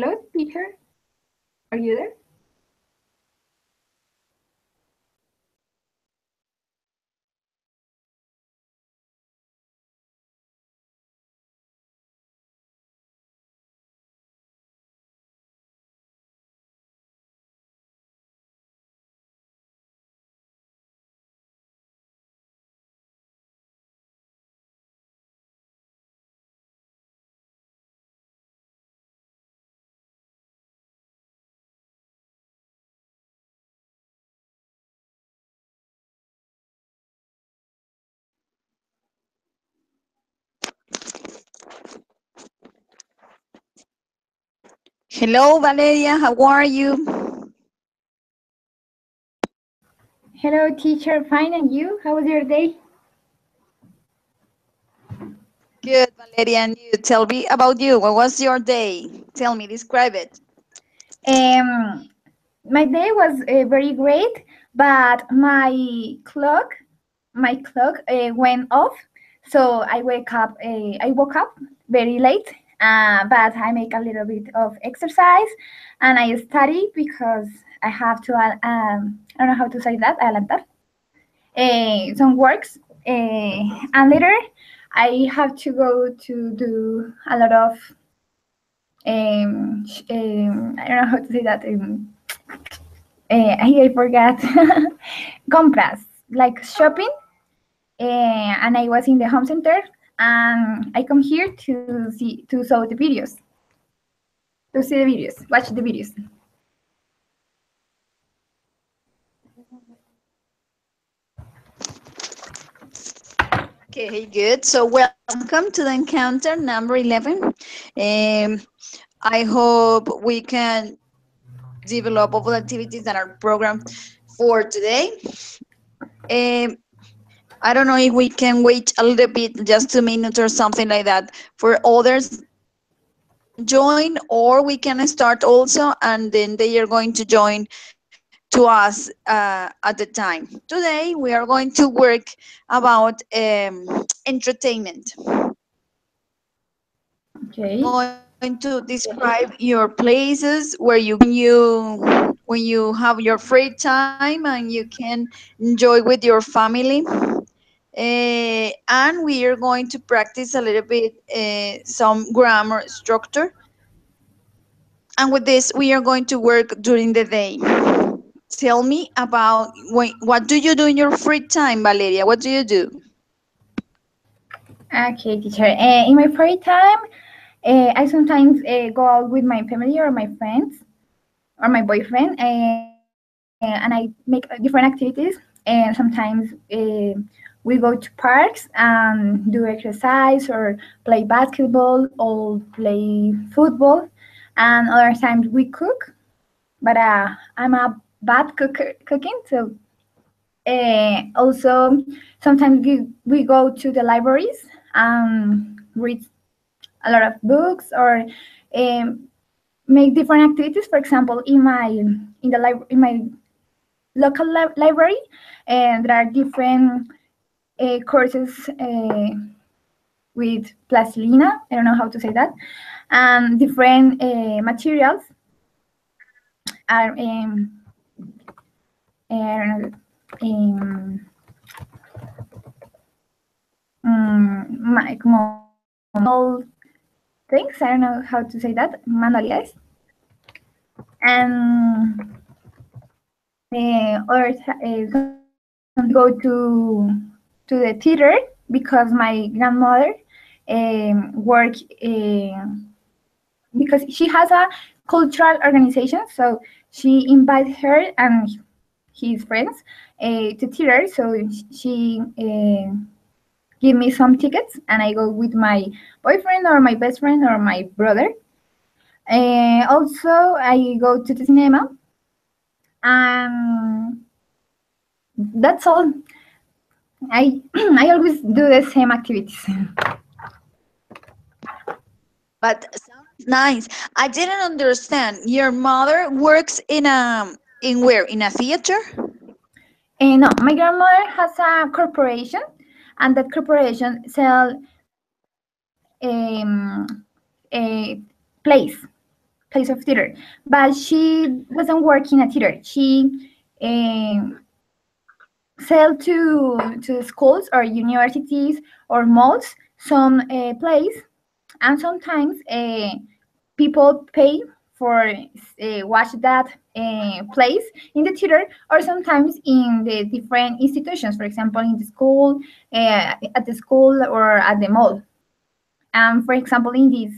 Hello, teacher. Are you there? Hello, Valeria. How are you? Hello, teacher. Fine, and you? How was your day? Good, Valeria. And you tell me about you. What was your day? Tell me, describe it. Um, my day was very great, but my clock went off, so I woke up very late. But I make a little bit of exercise, and I study because I have to. I don't know how to say that. Adelantar some works, and later I have to go to do a lot of I don't know how to say that. I forgot. Compras, like shopping. And I was in the home center, and I come here to saw the videos, to see the videos, watch the videos. Okay, good. So, welcome to the encounter number 11. I hope we can develop all the activities that are programmed for today. Um, I don't know if we can wait a little bit, just 2 minutes or something like that, for others join, or we can start also, and then they are going to join to us at the time. Today, we are going to work about entertainment. Okay. Going to describe your places where when you have your free time and you can enjoy with your family. And we are going to practice a little bit some grammar structure. And with this, we are going to work during the day. Tell me about what do you do in your free time, Valeria? What do you do? Okay, teacher. In my free time, I sometimes go out with my family or my friends or my boyfriend, and I make different activities. And sometimes we go to parks and do exercise or play basketball or play football. And other times we cook, but I'm a bad cooking, so also sometimes we go to the libraries and read a lot of books or um, make different activities. For example, in my local library, and there are different courses with plastilina. I don't know how to say that, and different materials are I don't know, como things. I don't know how to say that. Manualidades. And some go to the theater because my grandmother work because she has a cultural organization, so she invites her and his friends to theater. So she give me some tickets, and I go with my boyfriend or my best friend or my brother. Also, I go to the cinema, and that's all. I I always do the same activities. But sounds nice. I didn't understand. Your mother works in where? In a theater? No, my grandmother has a corporation, and that corporation sell a place. place of theater, but she wasn't working at theater. She sell to schools or universities or malls some plays, and sometimes people pay for watch that plays in the theater, or sometimes in the different institutions, for example in the school, at the school or at the mall. For example, in this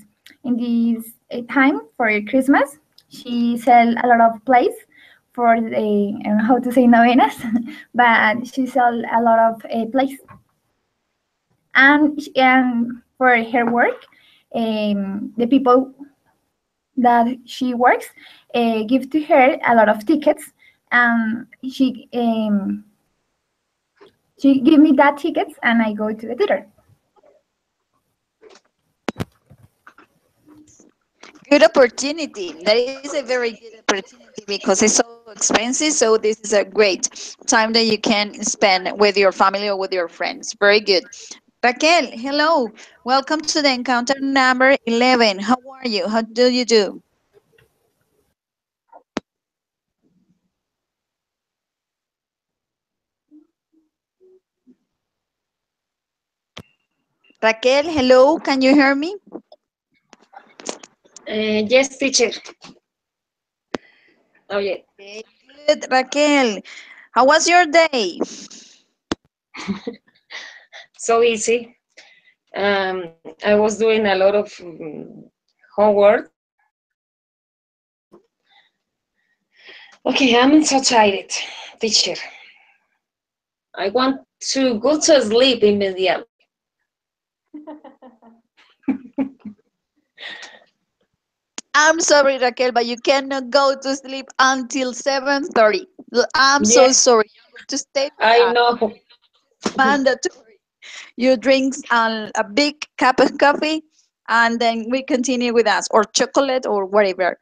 time for Christmas, she sell a lot of plays for the I don't know how to say novenas, but she sell a lot of plays. And for her work, the people that she works give to her a lot of tickets, and she give me that tickets, and I go to the theater. Good opportunity. That is a very good opportunity because it's so expensive. So this is a great time that you can spend with your family or with your friends. Very good. Raquel, hello. Welcome to the encounter number 11. How are you? How do you do? Raquel, hello. Can you hear me? Yes, teacher. Oh, yeah. Okay, good, Raquel. How was your day? So easy. I was doing a lot of homework. Okay, I'm so tired, teacher. I want to go to sleep immediately. I'm sorry, Raquel, but you cannot go to sleep until 7:30. I'm so Yes, sorry. You're going to stay with I us. know. Mandatory. You drink a big cup of coffee, and then we continue with us, or chocolate, or whatever.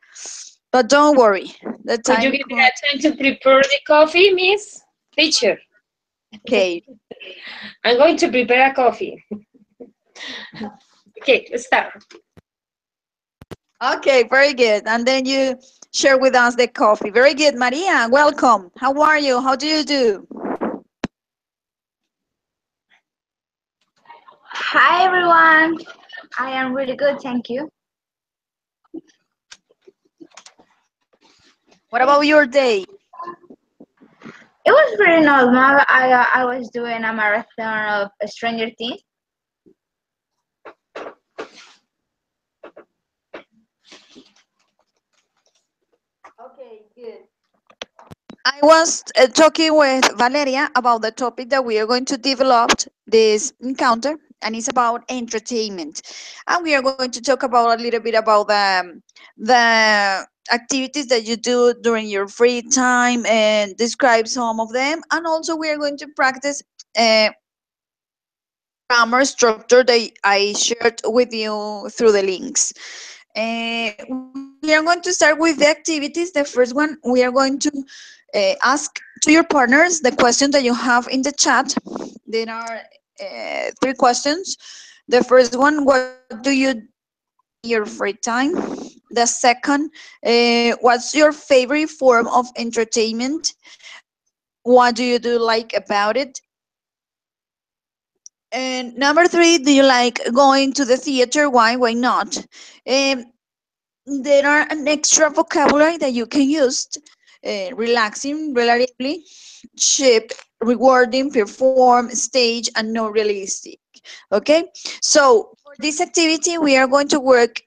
But don't worry, the Could you time give me comes. a time to prepare the coffee, Miss Teacher? Okay. I'm going to prepare a coffee. Okay, let's start. Okay, very good. And then you share with us the coffee. Very good, Maria. Welcome. How are you? How do you do? Hi everyone, I am really good, thank you. What about your day? It was pretty normal. I was doing a marathon of Stranger Things. Okay, good. I was talking with Valeria about the topic that we are going to develop this encounter, and it's about entertainment. And we are going to talk about a little bit about the activities that you do during your free time and describe some of them. And also, we are going to practice grammar structure that I shared with you through the links. We are going to start with the activities. The first one, we are going to ask to your partners the question that you have in the chat. There are three questions. The first one, what do you in your free time? The second, what's your favorite form of entertainment? What do you do like about it? And number three, do you like going to the theater? Why? Why not? Um, there are an extra vocabulary that you can use: relaxing, relatively, cheap, rewarding, perform, stage, and no realistic. Okay, so for this activity we are going to work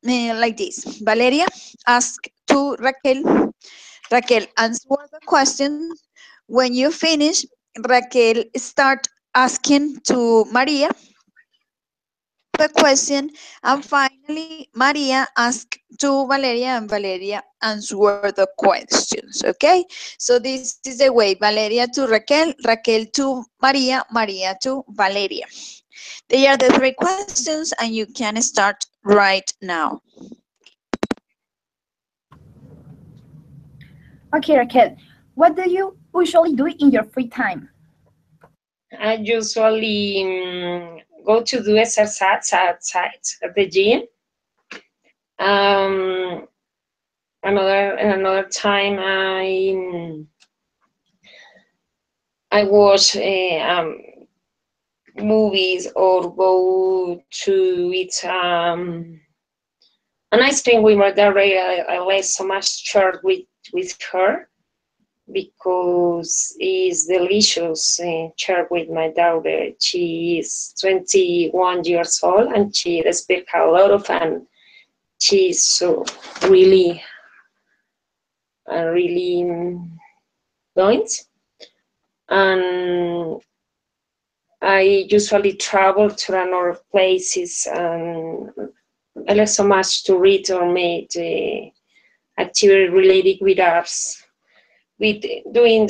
like this. Valeria, ask to Raquel. Raquel, answer the questions. When you finish, Raquel start asking to Maria the question, and finally Maria ask to Valeria, and Valeria answer the questions. Okay, so this is the way: Valeria to Raquel, Raquel to Maria, Maria to Valeria. They are the three questions, and you can start right now. Okay, Raquel, what do you usually do in your free time? I usually go to do exercise at the gym. another time I watch movies or go to eat an ice cream with my daughter. I like so much share with her because it's delicious share with my daughter. She is 21 years old and she speaks a lot of, and she's so really fluent. And I usually travel to another places, and I like so much to read or make activity related with arts, with doing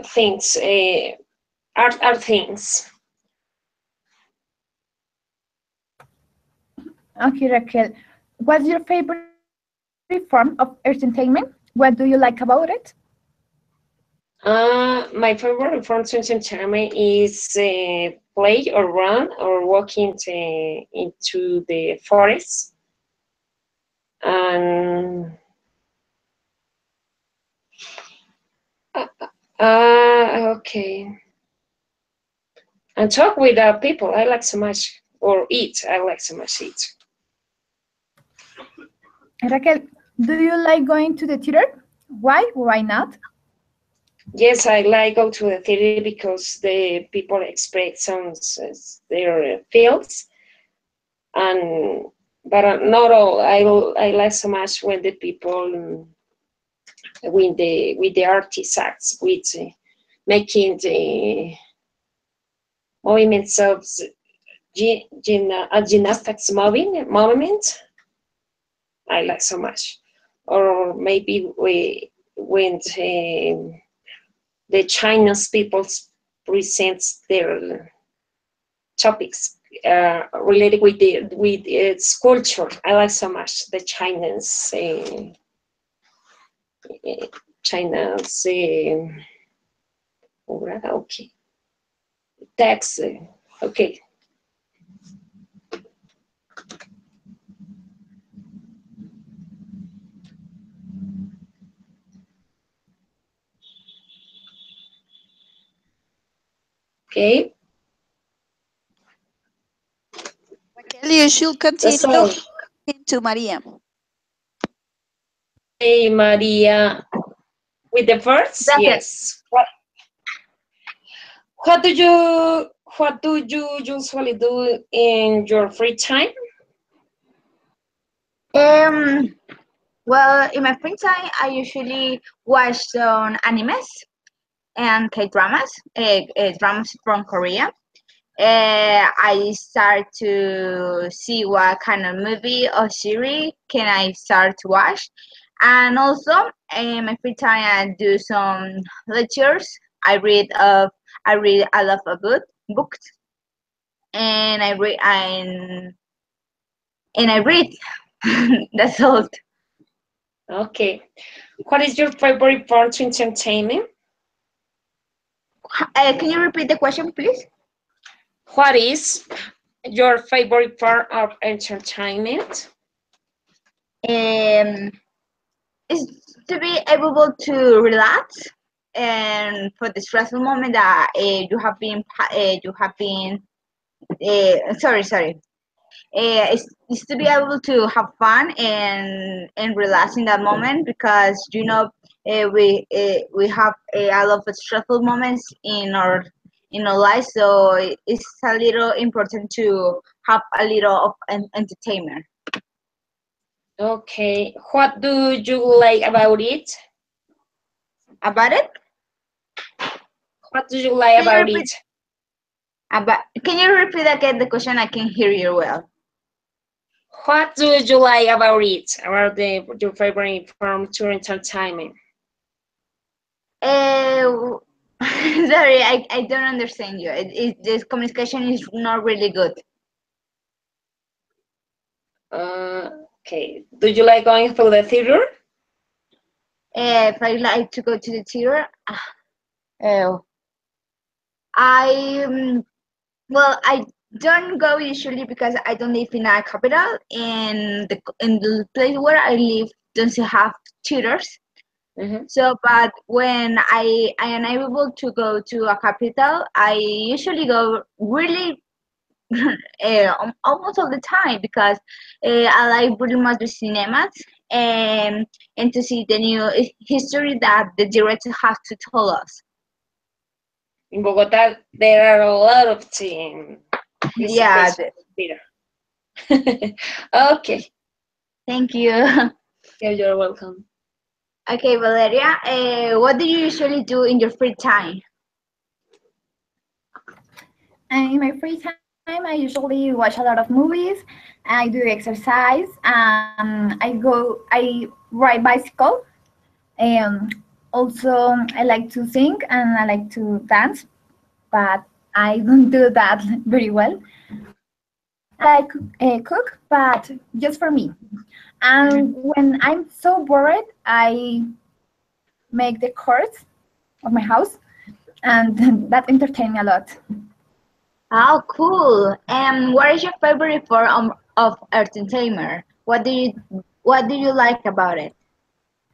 things, art things. Okay, Raquel. What's your favorite form of entertainment? What do you like about it? My favorite form of entertainment is play or run or walking into the forest. And okay. And talk with people. I like so much, or eat. I like so much eat. Raquel, do you like going to the theater? Why? Why not? Yes, I like go to the theater because the people express some their feels, and but not all. I like so much when the people with the artists acts with making the movements of gymnastics movement. I like so much, or maybe when the Chinese people presents their topics related with its culture. I like so much the Chinese China's okay text. Okay. Okay. Raquel, you should continue That's all. to Maria. Hey, Maria, with the first, That's it. yes. What do you usually do in your free time? Well, in my free time, I usually watch some animes and K-dramas, dramas from Korea. I start to see what kind of movie or series can I start to watch, and also in my free time I do some lectures. I read a lot of books, and I read. That's all. Okay. What is your favorite part to entertainment? Can you repeat the question, please? What is your favorite part of entertainment? Is to be able to relax and for the stressful moment that you have been sorry it's to be able to have fun and relax in that moment, because we have a lot of stressful moments in our life, so it's a little important to have a little of entertainment. Okay. What do you like about it? About it. What do you like Can you about repeat? it? Can you repeat again the question? I can hear you well. What do you like about it? About your favorite form to entertainment? Sorry, I don't understand you. This communication is not really good. Okay. Do you like going to the theater? If I like to go to the theater, I well, I don't go usually because I don't live in a capital, and in the place where I live doesn't have tutors. Mm-hmm. So, but when I am able to go to a capital, I usually go really almost all the time because I like really much the cinemas and to see the new history that the director has to tell us. In Bogota, there are a lot of Yeah, visitation theater. Okay, thank you. you're welcome. Okay, Valeria, what do you usually do in your free time? And in my free time, I usually watch a lot of movies. I do exercise. I ride bicycle. Um, Also, I like to sing and I like to dance, but I don't do that very well. I like cook, but just for me. And when I'm so bored, I make the chords of my house, and that entertains me a lot. Oh, cool. And what is your favorite form of entertainment? What do you like about it?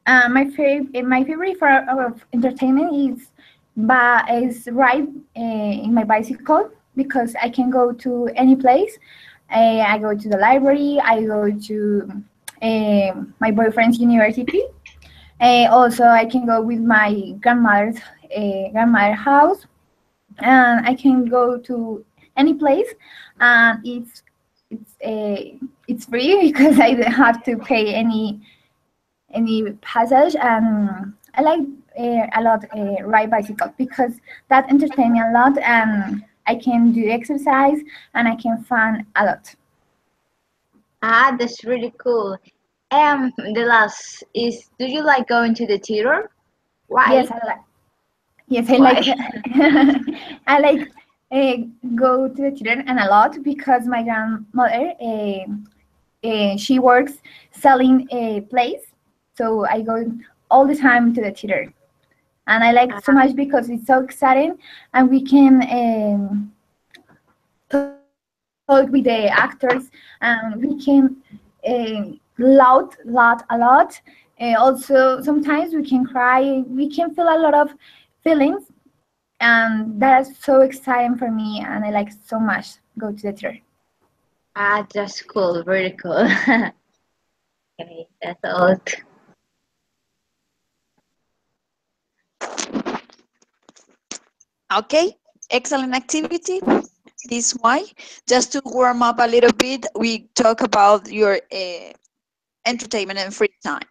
My favorite form of entertainment is ride in my bicycle because I can go to any place. I go to the library. I go to my boyfriend's university. Also, I can go with my grandmother house, and I can go to any place, and it's free because I don't have to pay any passage. And I like a lot ride bicycle because that entertains me a lot, and I can do exercise and I can fun a lot. Ah, that's really cool. And the last is, do you like going to the theater? Why? Yes, I Why? like I like go to the theater and a lot because my grandmother she works selling plays, so I go all the time to the theater, and I like it so much because it's so exciting, and we can talk with the actors, and we can loud a lot. Also, sometimes we can cry. We can feel a lot of feelings, and that is so exciting for me, and I like so much go to the theater. Ah, that's cool. Very cool. Okay, that's all. Okay, excellent activity. This why, just to warm up a little bit, we talk about your entertainment and free time.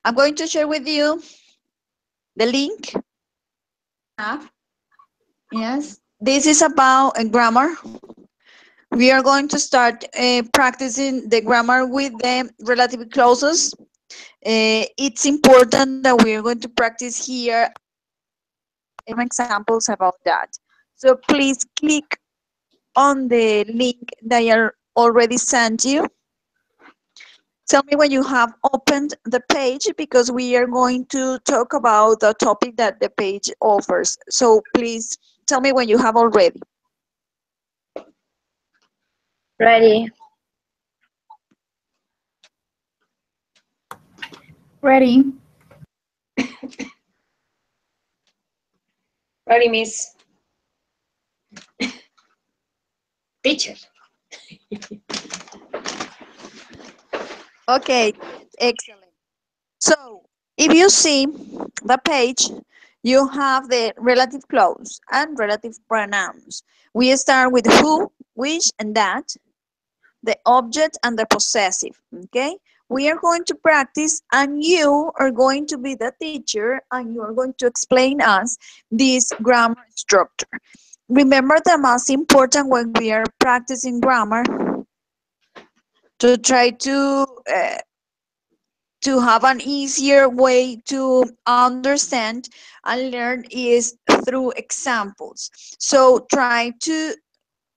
I'm going to share with you the link. Yes, this is about grammar. We are going to start practicing the grammar with the relative clauses. It's important that we are going to practice here some examples about that. So please click on the link that I already sent you. Tell me when you have opened the page because we are going to talk about the topic that the page offers. So please tell me when you have already. Ready? Ready? Ready, Miss Teacher. Okay, excellent. So if you see the page, you have the relative clause and relative pronouns. We start with who, which, and that, the object and the possessive, okay? We are going to practice, and you are going to be the teacher, and you are going to explain us this grammar structure. Remember, the most important when we are practicing grammar to try to have an easier way to understand and learn is through examples. So try to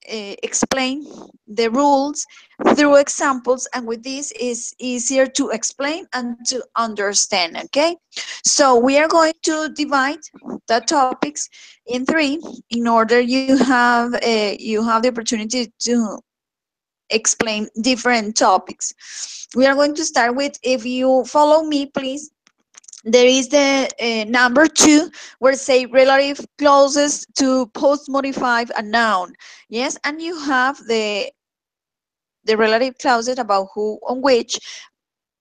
explain the rules through examples, and with this is easier to explain and to understand. Okay, so we are going to divide the topics in three in order you have the opportunity to explain different topics. We are going to start with, if you follow me, please. There is the number 2, where say relative clauses to post-modify a noun. Yes, and you have the relative clauses about who, on which,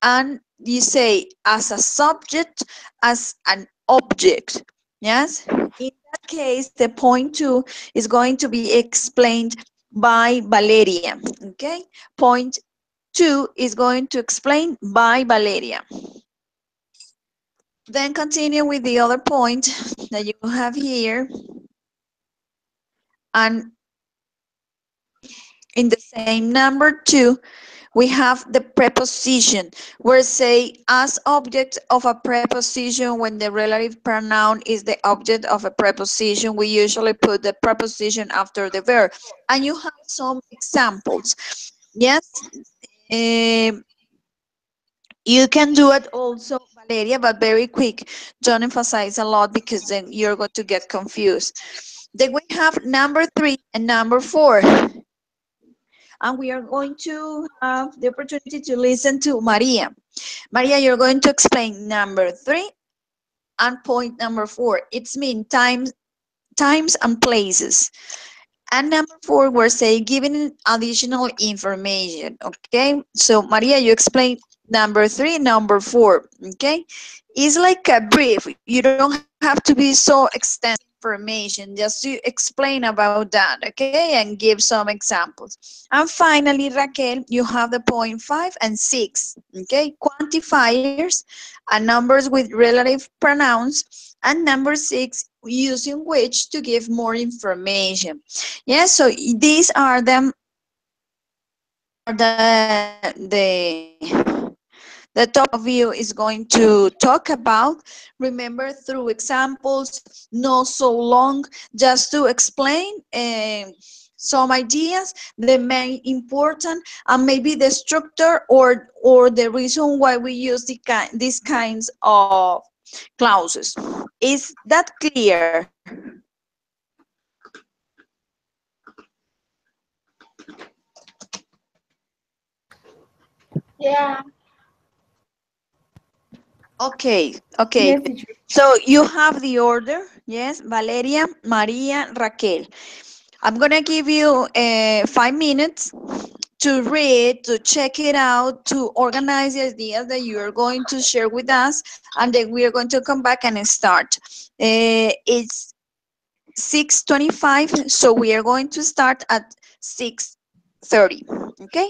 and you say as a subject, as an object. Yes, in that case, the point 2 is going to be explained by Valeria. Okay, point 2 is going to explain by Valeria. Then continue with the other point that you have here. And in the same number 2, we have the preposition, where say as object of a preposition, when the relative pronoun is the object of a preposition, we usually put the preposition after the verb. And you have some examples. Yes, you can do it also, Valeria, but very quick. Don't emphasize a lot, because then you're going to get confused. Then we have number 3 and number 4. And we are going to have the opportunity to listen to Maria. Maria, you're going to explain number 3 and point number 4. It's mean times and places. And number 4, we're saying giving additional information. Okay, so Maria, you explain number 3, number 4. Okay, it's like a brief. You don't have to be so extensive information, just to explain about that. Okay, and give some examples. And finally, Raquel, you have the point 5 and 6. Okay, quantifiers and numbers with relative pronouns, and number 6, using which to give more information. Yes, so these are them, the top view is going to talk about. Remember, through examples, not so long, just to explain some ideas, the main important, and maybe the structure or the reason why we use these kinds of clauses. Is that clear? Yeah. Okay. Yes, teacher. So you have the order. Yes, Valeria, Maria, Raquel. I'm going to give you 5 minutes to read, to check it out, to organize the ideas that you are going to share with us, and then we are going to come back and start. It's 6:25, so we are going to start at 6:30. Okay?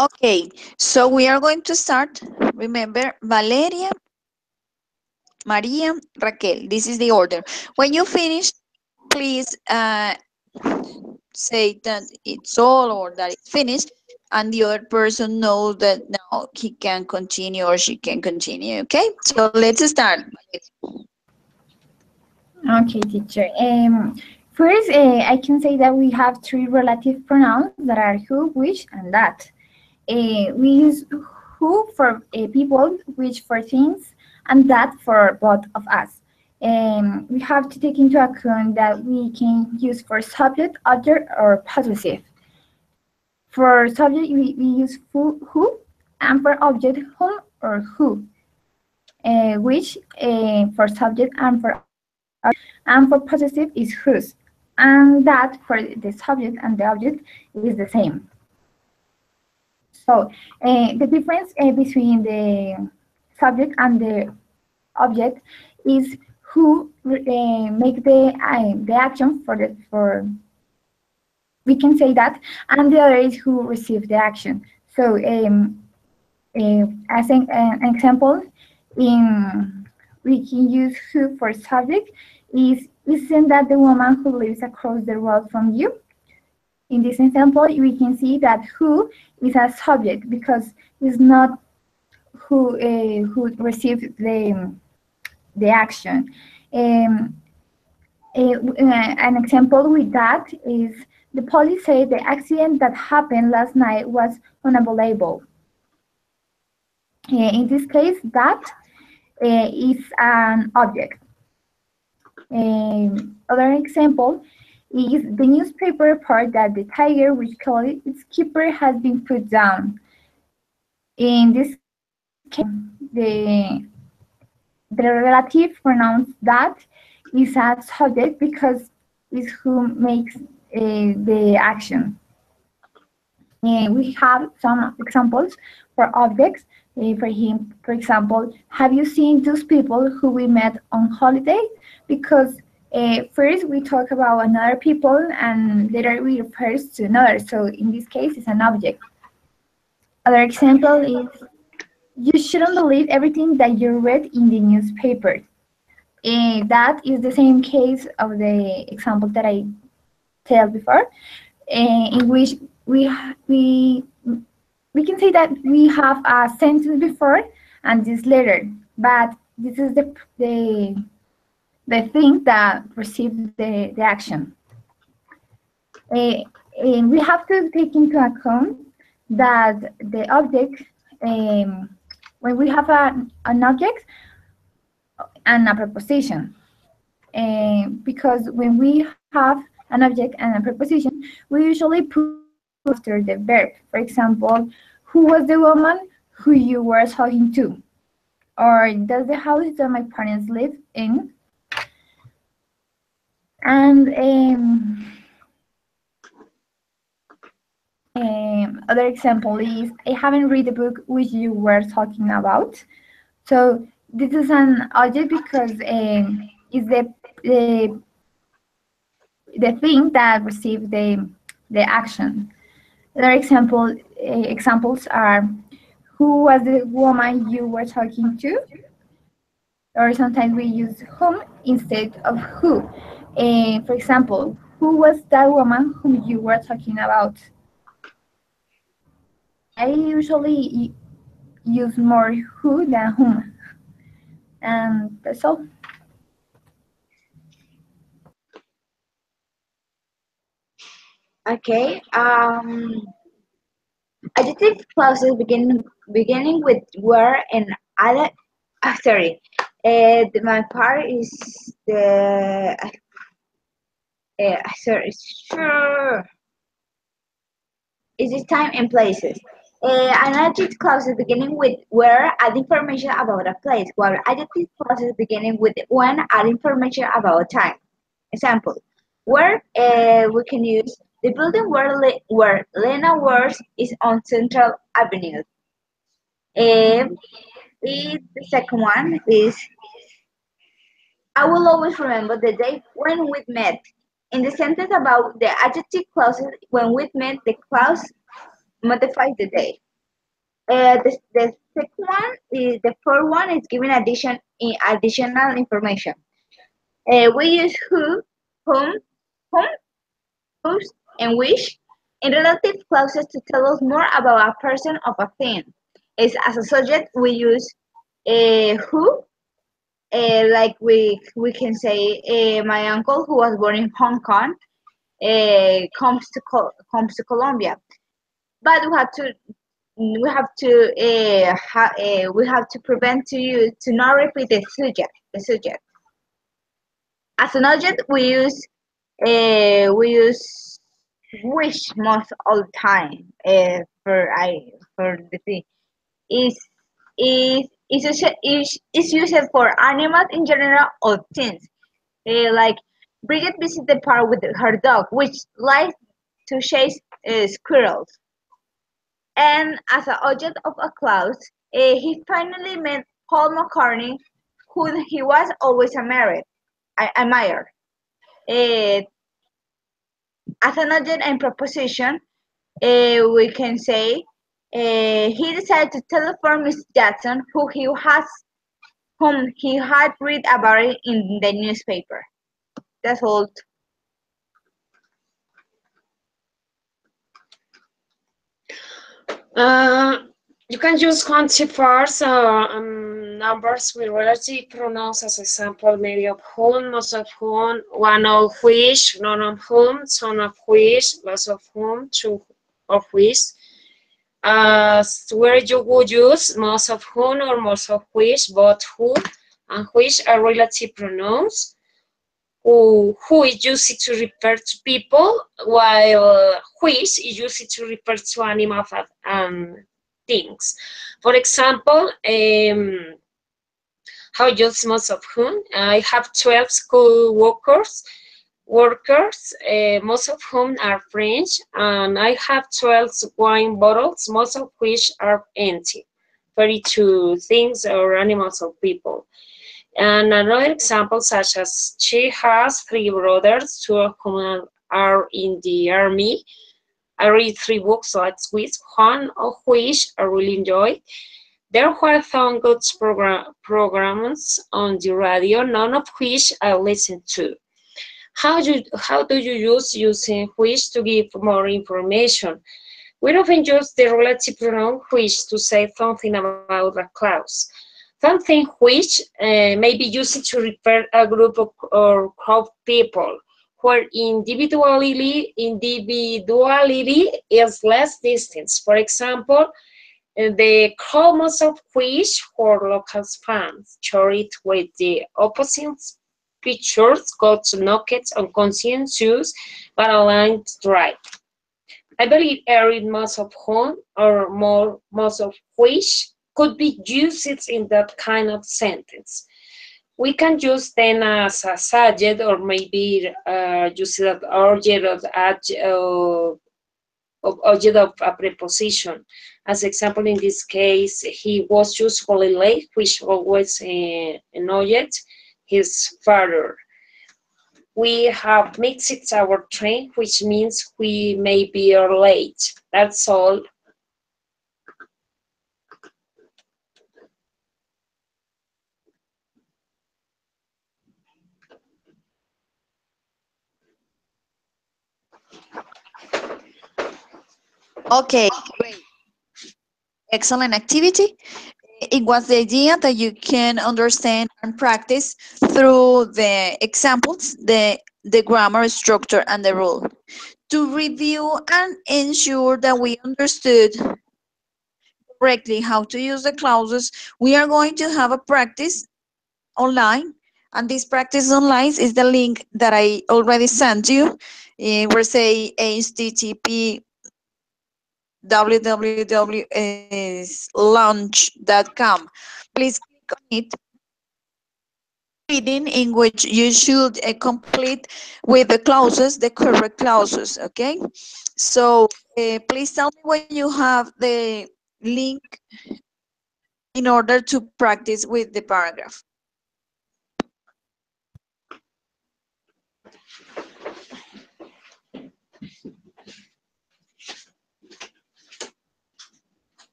Okay, so we are going to start. Remember, Valeria, Maria, Raquel. This is the order. When you finish, please say that it's all or that it's finished, and the other person knows that now he can continue or she can continue. Okay, so let's start. Okay, teacher. First, I can say that we have three relative pronouns that are who, which, and that. We use who for people, which for things, and that for both of us. We have to take into account that we can use for subject, object, or possessive. For subject, we use who, and for object, whom or who. Which for subject and for possessive is whose, and that for the subject and the object is the same. So the difference between the subject and the object is who make the action for we can say that, and the other is who receive the action. So as an example, we can use who for subject is, isn't that the woman who lives across the road from you? In this example, we can see that who is a subject because it's not who receives the action. An example with that is the police say the accident that happened last night was unavoidable. In this case, that is an object. Other example is the newspaper report that the tiger, which called its keeper, has been put down. In this case, the relative pronoun that is a subject because it's who makes the action. We have some examples for objects. For example, have you seen those people who we met on holiday? Because first we talk about another people and later we refers to another. So in this case, it's an object. Other example is you shouldn't believe everything that you read in the newspaper. That is the same case of the example that I told before, in which we can say that we have a sentence before and this later, but this is the thing that receives the action. And we have to take into account that the object, when we have an object and a preposition, because when we have an object and a preposition, we usually put after the verb. For example, who was the woman who you were talking to? Or does the house that my parents live in? And other example is, I haven't read the book which you were talking about. So this is an object because it's the thing that receives the action. Other examples are, who was the woman you were talking to? Or sometimes we use whom instead of who. For example, who was that woman whom you were talking about? I usually use more who than whom. And that's all. Okay. Adjective clauses beginning with where and other. Sorry. My part is the. Sorry. Sure. Is it time and places? An adjective clause beginning with where add information about a place, while adjective clauses beginning with when add information about a time. Example: where we can use the building where Lena works is on Central Avenue. The second one is I will always remember the day when we met. In the sentence about the adjective clauses, when we met, the clause modifies the day. The second one is the fourth one is giving additional information. We use whom, whom, whose, and which in relative clauses to tell us more about a person or a thing. As a subject, we use who. Like we can say, my uncle who was born in Hong Kong comes to Colombia, but we have to prevent to not repeat the subject. The subject as an object we use which most all the time for the thing is used for animals in general or things. Like Bridget visits the park with her dog, which likes to chase squirrels. And as an object of a clause, he finally met Paul McCartney, who he was always admired. Uh, as an object and proposition, we can say he decided to telephone Miss Jackson, whom he had read about it in the newspaper. That's all. You can use quantifiers numbers with relative pronouns as example, many of whom, most of whom, one of which, none of whom, some of which, lots of whom, two of which. Where you would use most of whom or most of which, both who and which are relative pronouns. Who is used to refer to people, while which is used to refer to animals and things. For example, how use most of whom? I have 12 school workers, most of whom are French, and I have 12 wine bottles, most of which are empty. 32 things or animals or people. And another example, such as she has 3 brothers, 2 of whom are in the army. I read 3 books last week, one of which I really enjoyed. There were some good programs on the radio, none of which I listened to. How do you use using which to give more information? We often use the relative pronoun which to say something about a clause. Something which may be used to refer a group or crowd of people, where individuality is less distance. For example, the crowd of which for local fans share it with the opposite pictures got knocked unconscious but aligned right. I believe every most of whom or more most of which could be used in that kind of sentence. We can use them as a subject or maybe use it as object of a preposition. As example, in this case, he was usually late, which always annoyed his father. We have mixed our train, which means we may be late. That's all. Okay, great. Excellent activity. It was the idea that you can understand and practice through the examples, the grammar structure and the rule. To review and ensure that we understood correctly how to use the clauses, we are going to have a practice online. And this practice online is the link that I already sent you. We're saying HTTP www.launch.com. Please click on it. Reading in which you should complete with the clauses, the correct clauses, okay? So please tell me when you have the link in order to practice with the paragraph.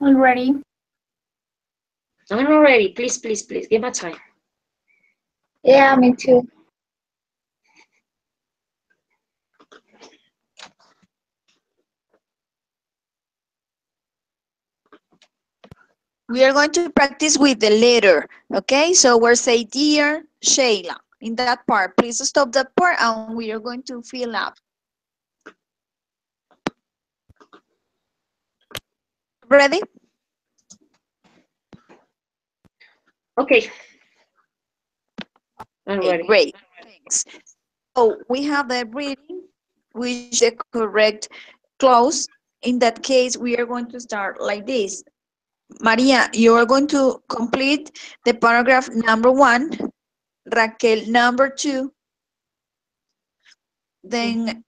Already. I'm not ready. Please, please, please, give me time. Yeah, me too. We are going to practice with the letter, okay? So we're say, dear Sheila, in that part. Please stop that part and we are going to fill up. Ready? Okay. I'm Okay, ready. great. Thanks. So we have the reading, which the correct clause. In that case, we are going to start like this. Maria, you are going to complete the paragraph number 1, Raquel number 2, then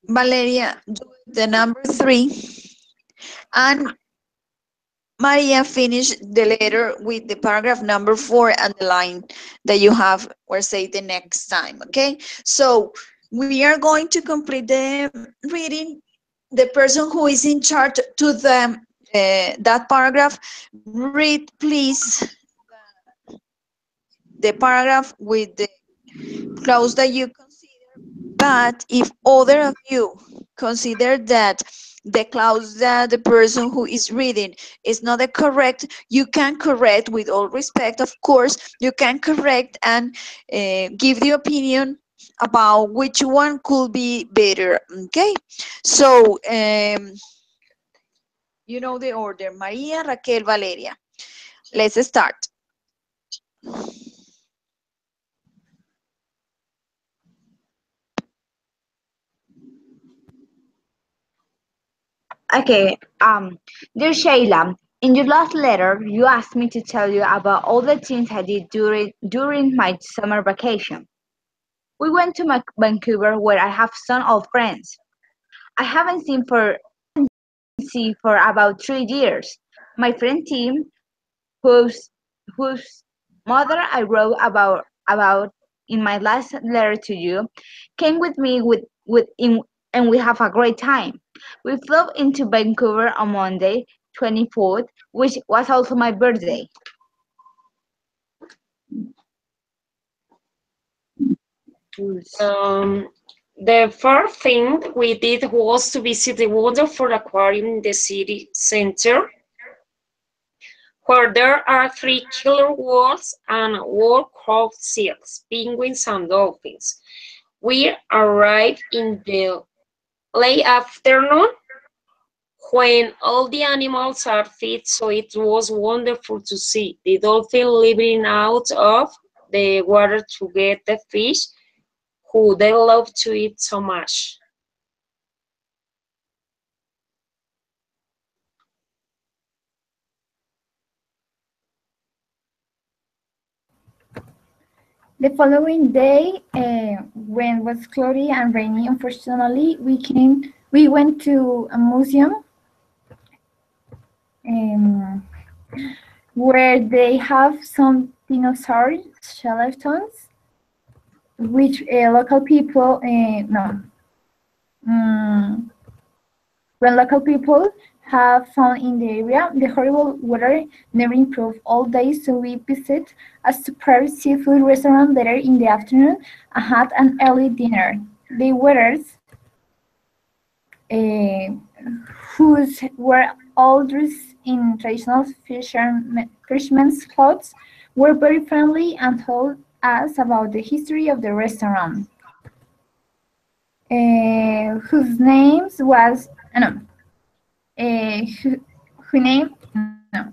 Valeria do the number 3, and Maria finish the letter with the paragraph number 4 and the line that you have or say the next time, okay? So we are going to complete the reading. The person who is in charge to the that paragraph, read please the paragraph with the clause that you consider. But if other of you consider that the clause that the person who is reading is not the correct, you can correct with all respect, of course, you can correct and give the opinion about which one could be better, okay? So, you know the order, Maria, Raquel, Valeria. Let's start. Okay, dear Shayla, in your last letter, you asked me to tell you about all the things I did during my summer vacation. We went to Vancouver, where I have some old friends I haven't seen for about 3 years. My friend Tim, whose whose mother I wrote about in my last letter to you, came with me and we have a great time. We flew into Vancouver on Monday, 24th, which was also my birthday. The first thing we did was to visit the wonderful aquarium in the city center, where there are 3 killer whales and wall-crawled seals, penguins, and dolphins. We arrived in the late afternoon when all the animals are fed, so it was wonderful to see the dolphin living out of the water to get the fish who they love to eat so much. The following day, when it was cloudy and rainy, unfortunately, we went to a museum where they have some dinosaur skeletons, which local people no. When local people have found in the area, the horrible weather never improved all day, so we visited a superb seafood restaurant later in the afternoon and had an early dinner. The waiters, who were all dressed in traditional fishermen's clothes, were very friendly and told us about the history of the restaurant, whose names was no, who name no,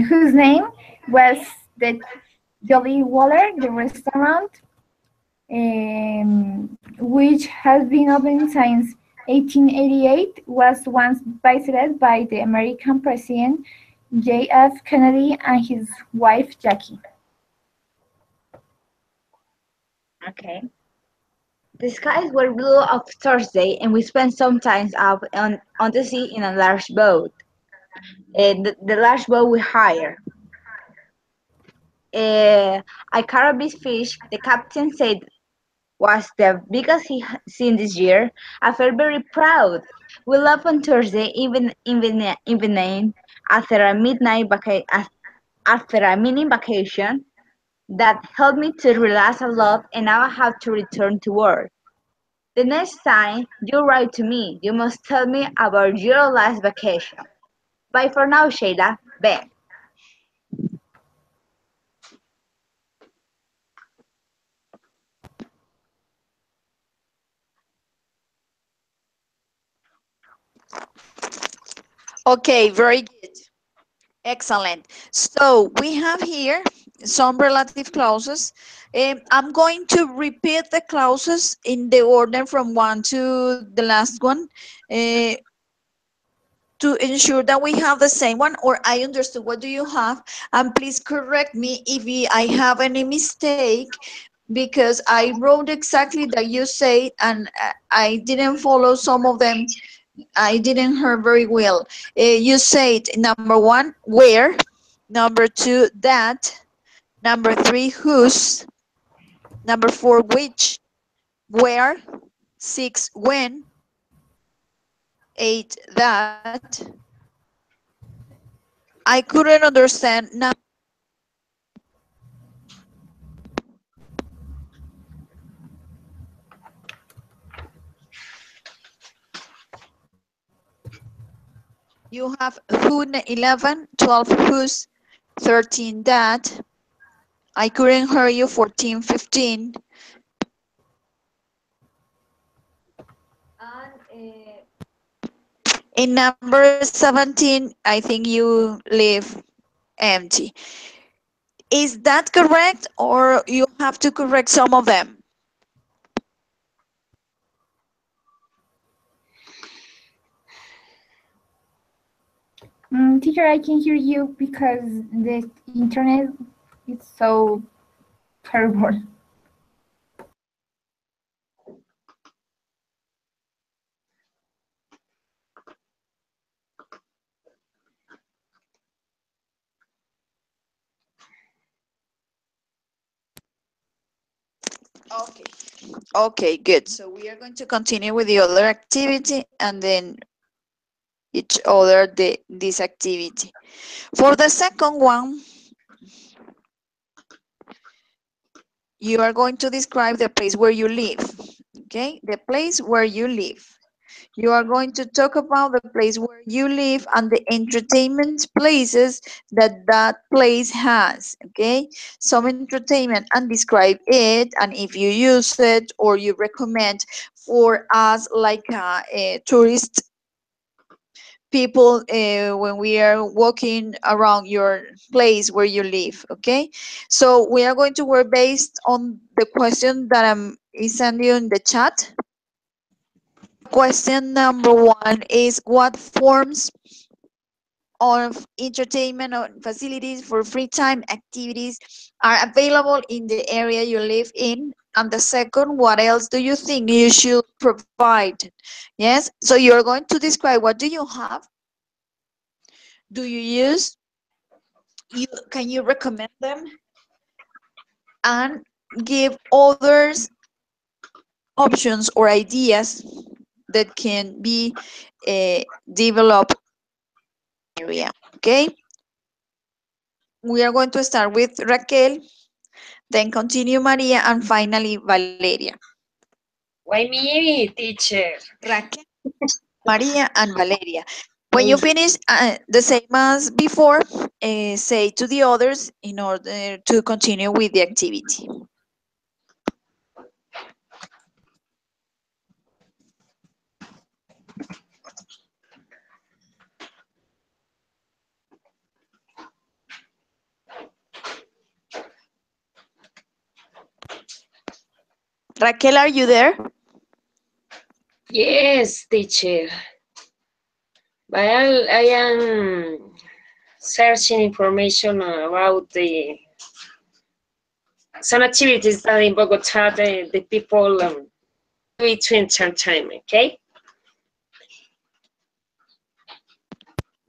whose name was the Jolly Waller, the restaurant, which has been open since 1888, was once visited by the American President J.F. Kennedy and his wife Jackie. Okay. The skies were blue on Thursday, and we spent some time out on the sea in a large boat. The large boat we hired. I caught a big fish. The captain said was the biggest he seen this year. I felt very proud. We left on Thursday evening after a after a mini vacation that helped me to relax a lot, and now I have to return to work. The next time you write to me, you must tell me about your last vacation. Bye for now, Sheila. Ben. Okay, very good. Excellent. So we have here some relative clauses. I'm going to repeat the clauses in the order from one to the last one to ensure that we have the same one, or I understood what do you have, and please correct me if I have any mistake, because I wrote exactly that you said and I didn't follow some of them. I didn't hear very well. You said number one, where, number two, that, number three, whose, number four, which, where, six, when, eight, that. I couldn't understand. You have who 11, 12 whose, 13 that. I couldn't hear you 14, 15. And in number 17, I think you leave empty. Is that correct, or you have to correct some of them? Teacher, I can hear you because the internet is so terrible. Okay. Okay, good. So we are going to continue with the other activity and then each other this activity. For the second one, you are going to describe the place where you live. Okay, the place where you live. You are going to talk about the place where you live and the entertainment places that that place has. Okay, some entertainment, and describe it, and if you use it or you recommend for us like a tourist people when we are walking around your place where you live. Okay, so we are going to work based on the question that I'm sending you in the chat. Question number one is, what forms of entertainment or facilities for free time activities are available in the area you live in? And the second, what else do you think you should provide? Yes, so you're going to describe what do you have, do you use, can you recommend them, and give others options or ideas that can be developed area. Okay, we are going to start with Raquel, then continue Maria, and finally Valeria. Why me, teacher? Raquel, Maria, and Valeria. When you finish, the same as before, say to the others in order to continue with the activity. Raquel, are you there? Yes, teacher. But I am searching information about some activities that in Bogota the people do it to entertain, okay?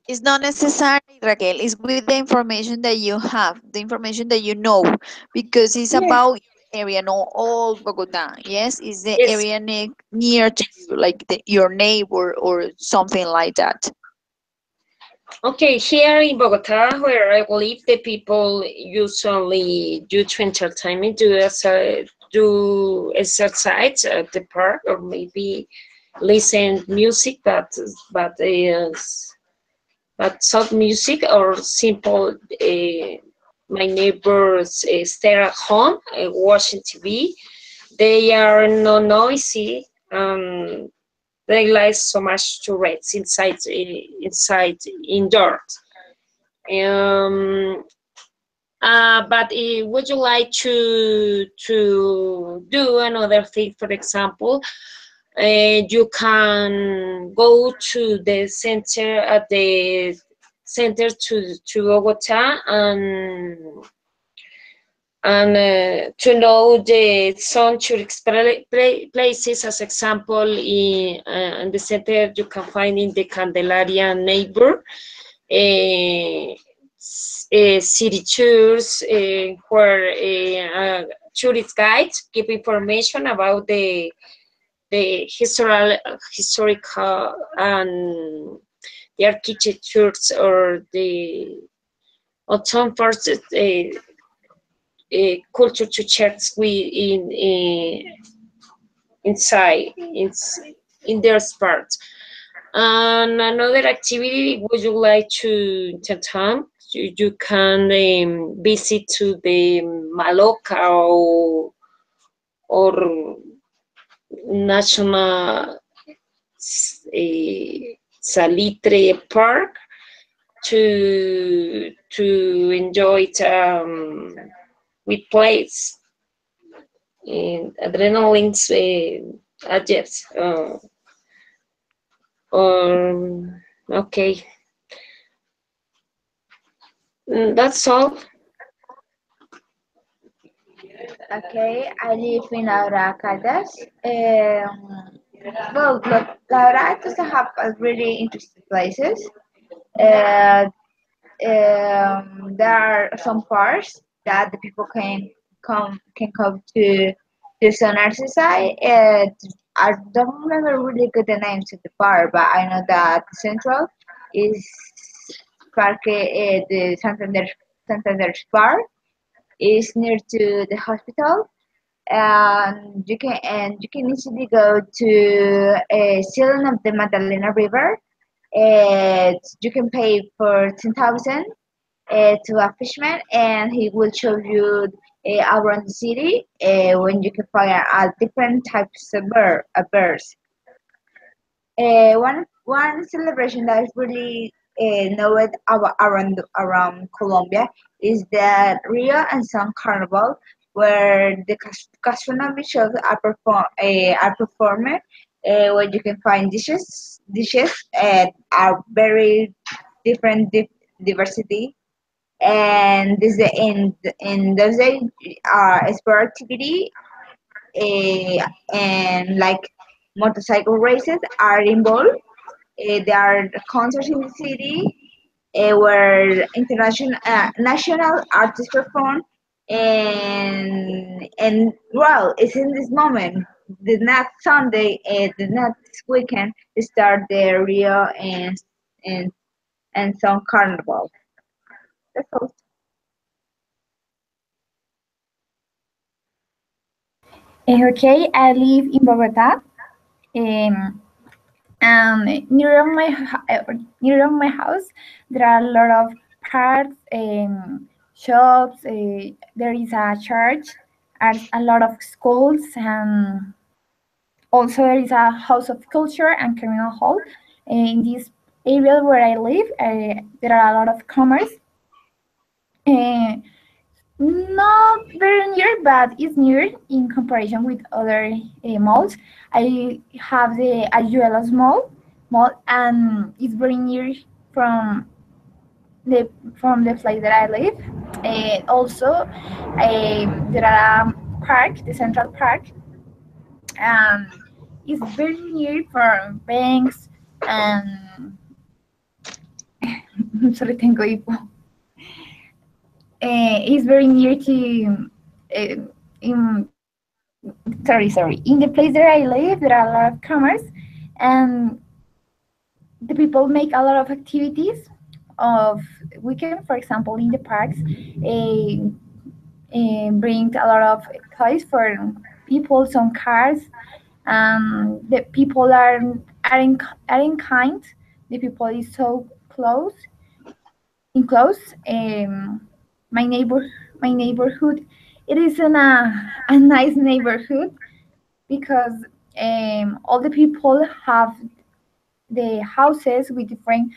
It's not necessary, Raquel. It's with the information that you have, the information that you know, because it's Yeah. about area, no all Bogota. Yes, is the Yes. area near to you, like your neighbor or something like that. Okay, here in Bogota, where I live, the people usually due to entertainment do exercise at the park, or maybe listen music, but soft music or simple. My neighbors stay at home watching TV. They are not noisy. They like so much to rest inside indoors. Um, but would you like to do another thing? For example, you can go to the center at the center to Bogota and to know the some tourist places. As example, in the center you can find in the Candelaria neighbor city tours where tourist guides give information about the historical and the architectures or the or some parts culture to check inside in their parts. And another activity, would you like to time? You can visit to the Maloca or National Salitre Park to enjoy it with plays and adrenaline's adjects. Okay. That's all. Okay, I live in Laura Caldas. Well, look, Laura doesn't have a really interesting places. Uh, there are some parks that the people can come to some exercise. I don't remember really good the names of the park, but I know that the central is Parque the Santander Park is near to the hospital, and you can easily go to a Silon of the Magdalena River. You can pay for 10,000 to a fisherman, and he will show you around the city when you can find different types of birds. One celebration that is really known around Colombia is the Rio and Sun Carnival, where the gastronomy shows are performed, where you can find dishes are very different diversity, and this in those days sport activity and like motorcycle races are involved. There are concerts in the city where international national artists perform, and well, it's in this moment. The next Sunday, the next weekend, start the Rio and and some carnival. That's all. Okay, I live in Bogota. Um, and near my house, there are a lot of parks, shops. There is a church, and a lot of schools, and also there is a house of culture and criminal hall. In this area where I live, there are a lot of commerce. Uh, Not very near, but it's near in comparison with other malls. I have the Ayuelos mall, and it's very near from the place that I live. Also, there are park, the Central Park, and it's very near from banks and sorry, tengo hipo. It's very near to in sorry, in the place that I live, there are a lot of commerce, and the people make a lot of activities of weekend. For example, in the parks, bring a lot of toys for people, some cars. The people are in kind. The people is so close, in close. My neighbor, my neighborhood, it isn't a nice neighborhood because all the people have the houses with different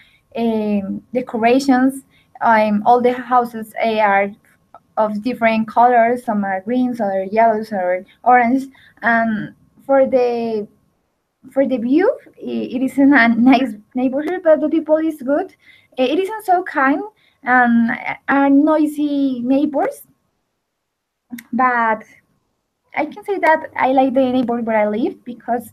decorations. All the houses are of different colors. Some are greens, or yellows, or orange. And for the for the view, it isn't a nice neighborhood, but the people is good. It isn't so kind and are noisy neighbors. But I can say that I like the neighborhood where I live because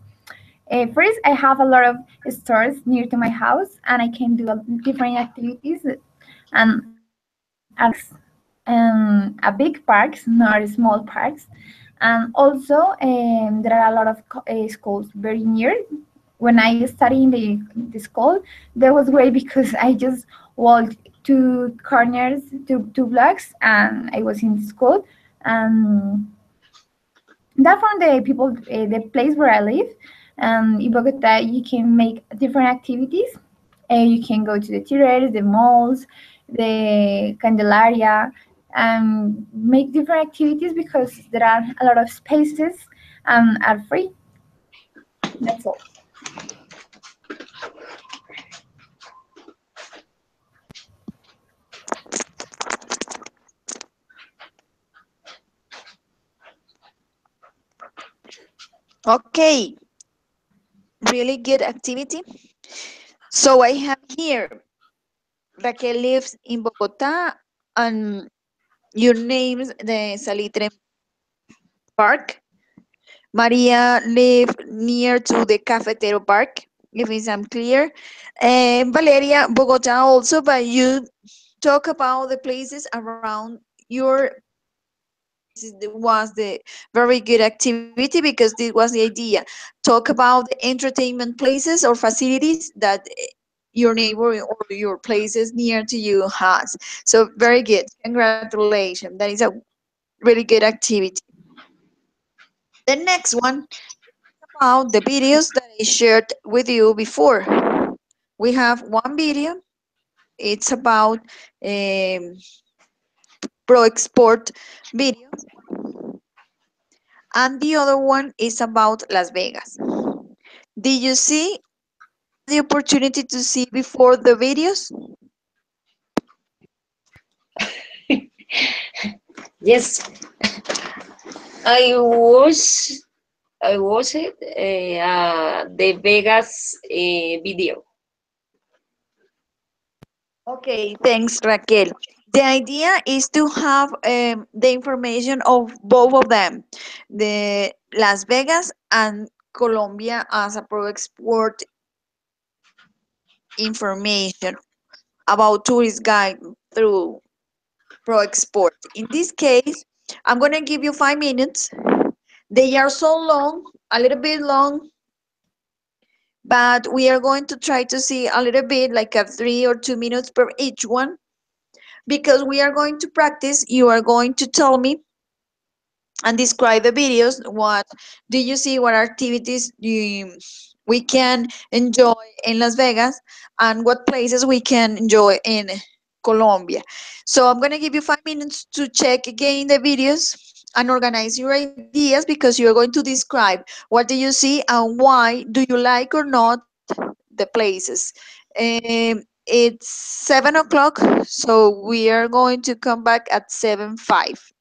first, I have a lot of stores near to my house, and I can do different activities and a big parks, not small parks. And also, there are a lot of schools very near. When I studied in the school, that was great because I just walked two corners, two blocks, and I was in the school. And that from the people, the place where I live. In Bogota, you can make different activities. You can go to the theaters, the malls, the Candelaria, and make different activities because there are a lot of spaces and are free. That's all. Okay, really good activity. So I have here Raquel lives in Bogota and your name's the Salitre Park. Maria live near to the Cafetero Park, if I'm clear. And Valeria, Bogota also, but you talk about the places around your was the very good activity because this was the idea. Talk about the entertainment places or facilities that your neighbor or your places near to you has. So very good. Congratulations. That is a really good activity. The next one about the videos that I shared with you before. We have one video. It's about Pro Export video, and the other one is about Las Vegas. Did you see the opportunity to see before the videos? Yes, I was I watched the Vegas video. Okay, thanks, Raquel. The idea is to have the information of both of them, the Las Vegas and Colombia as a pro export information about tourist guide through pro export. In this case, I'm going to give you 5 minutes. They are so long, a little bit long, but we are going to try to see a little bit like a 3 or 2 minutes per each one because we are going to practice. You are going to tell me and describe the videos. What do you see? What activities we can enjoy in Las Vegas, and what places we can enjoy in Colombia. So I'm gonna give you 5 minutes to check again the videos and organize your ideas because you're going to describe what do you see and why do you like or not the places. It's 7 o'clock, so we are going to come back at 7:05.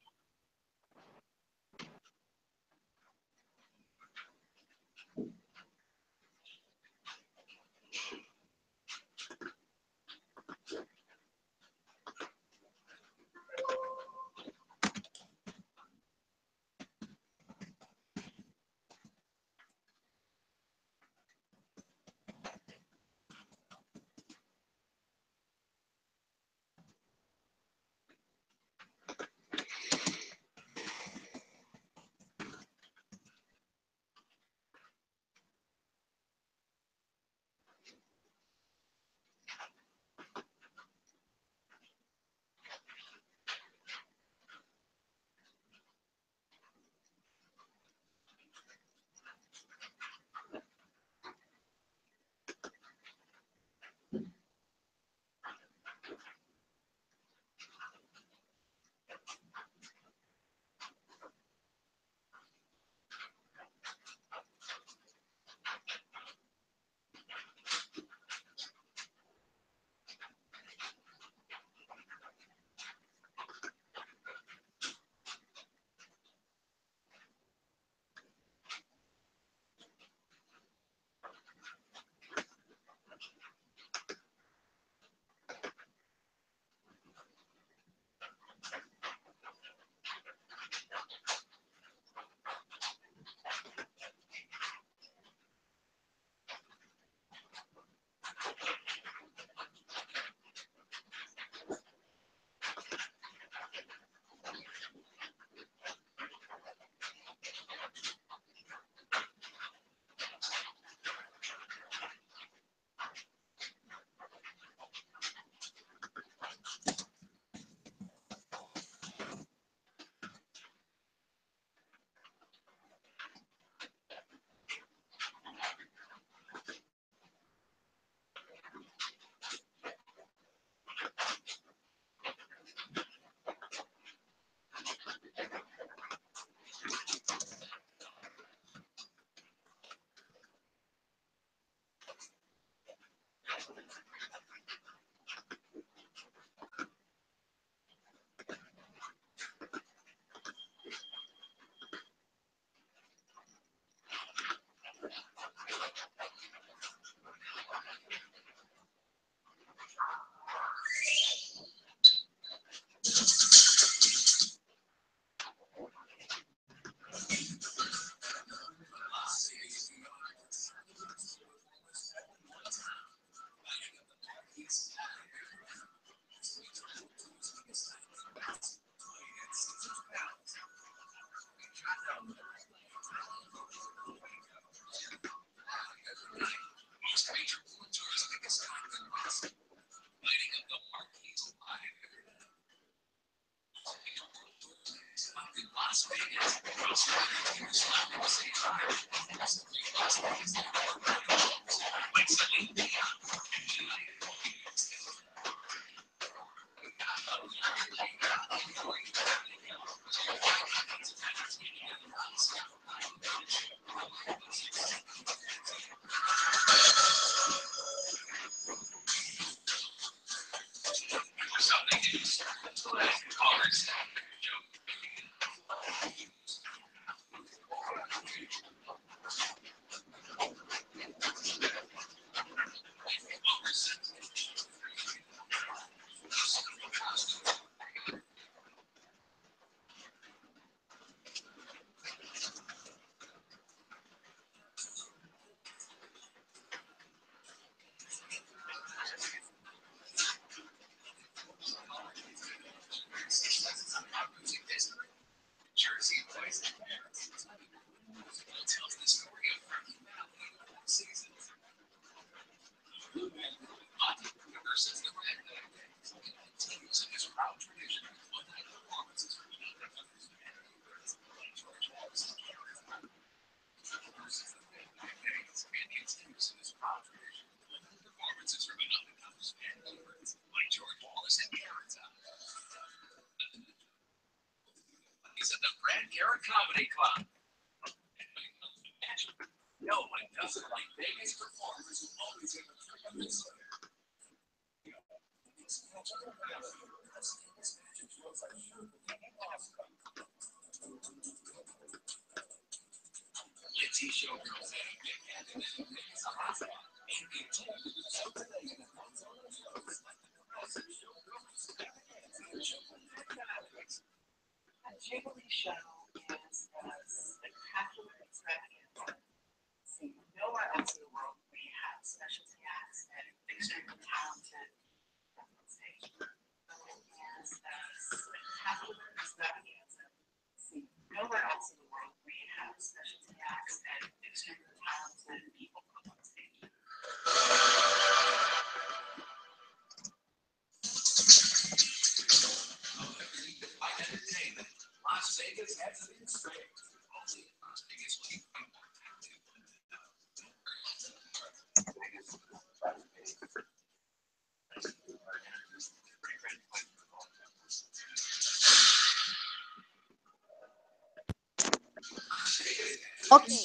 Okay,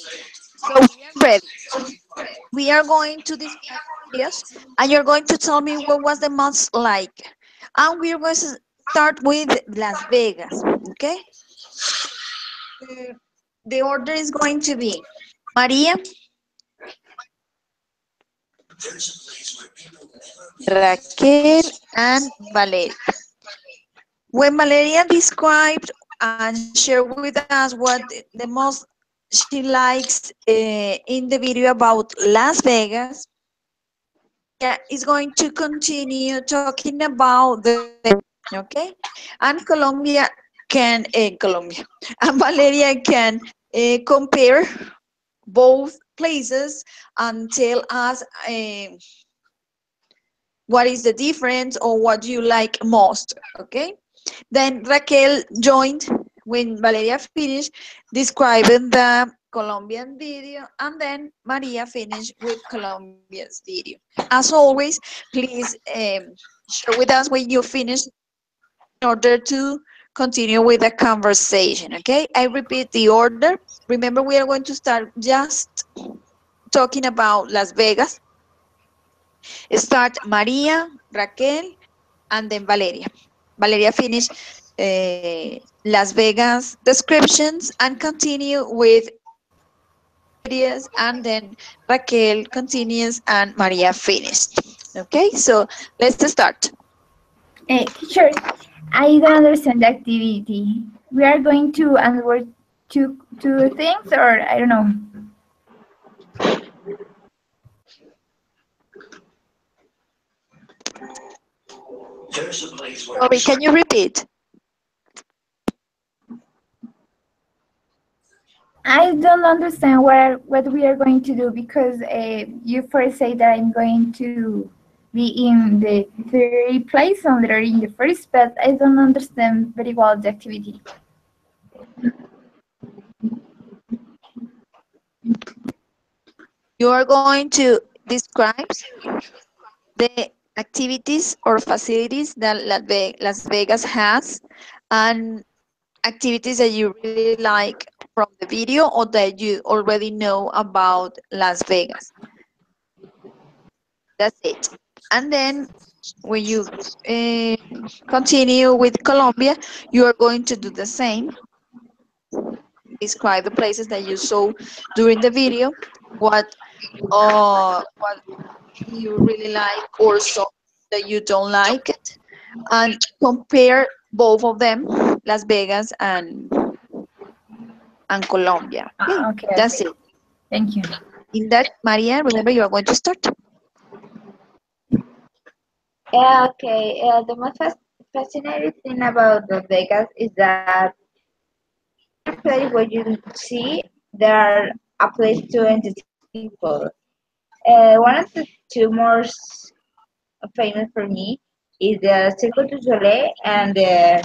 so we are ready. We are going to discuss areas, and you're going to tell me what was the most like. And we're going to start with Las Vegas, okay? Uh, The order is going to be Maria, Raquel, and Valeria. When Valeria described and shared with us what the most she likes in the video about Las Vegas, is going to continue talking about the okay, and Colombia can Colombia and Valeria can compare both places and tell us what is the difference or what you like most. Okay, then Raquel joined when Valeria finished describing the Colombian video, and then Maria finished with Colombia's video. As always, please share with us when you finish in order to continue with the conversation, okay? I repeat the order. Remember, we are going to start just talking about Las Vegas. Start Maria, Raquel, and then Valeria. Valeria finish Las Vegas descriptions and continue with areas, and then Raquel continues and Maria finished. Okay, so let's start. Sure. I don't understand the activity. We are going to answer two things, or I don't know. Sorry, can you repeat? I don't understand what we are going to do, because you first say that I'm going to be in the third place under in the first, but I don't understand very well the activity. You are going to describe the activities or facilities that Las Vegas has, and activities that you really like from the video or that you already know about Las Vegas. That's it. And then when you continue with Colombia, you are going to do the same. Describe the places that you saw during the video, what you really like or so that you don't like it, and compare both of them, Las Vegas and Colombia. Okay, Okay, that's okay. it. Thank you. In that, Maria, remember you are going to start. Okay, the most fascinating thing about Las Vegas is that a place where you see there are a place to entertain people. One of the two most famous for me is the Cirque du Soleil and the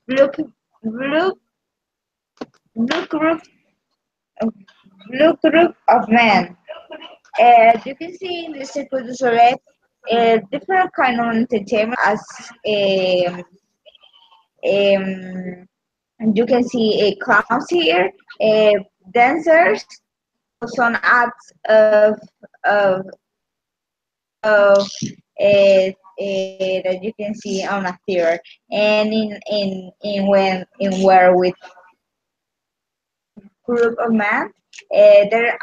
Blue Blue Blue Group Blue Group of Men. You can see in the Cirque du Soleil different kind of entertainment as um, um, you can see clowns here, dancers, some acts of that you can see on a theater, and in where with group of men, they're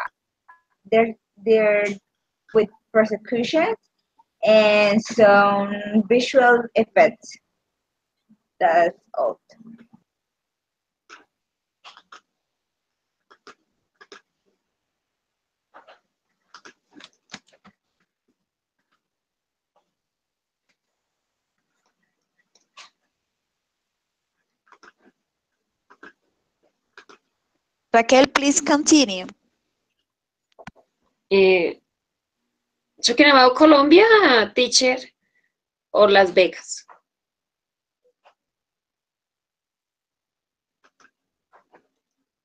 with persecution and some visual effects. That's all. Raquel, please continue. Talking about Colombia, teacher, or Las Vegas?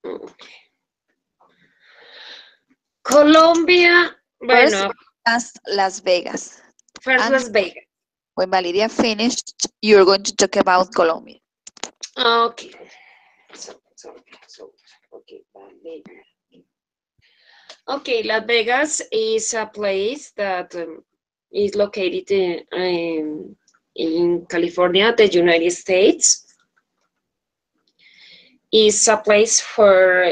Okay. Colombia, First, bueno, Las Vegas. first And Las Vegas. when Valeria finished, you're going to talk about Colombia. Okay. So, okay, Valeria. Okay, Las Vegas is a place that is located in California, the United States. Is a place for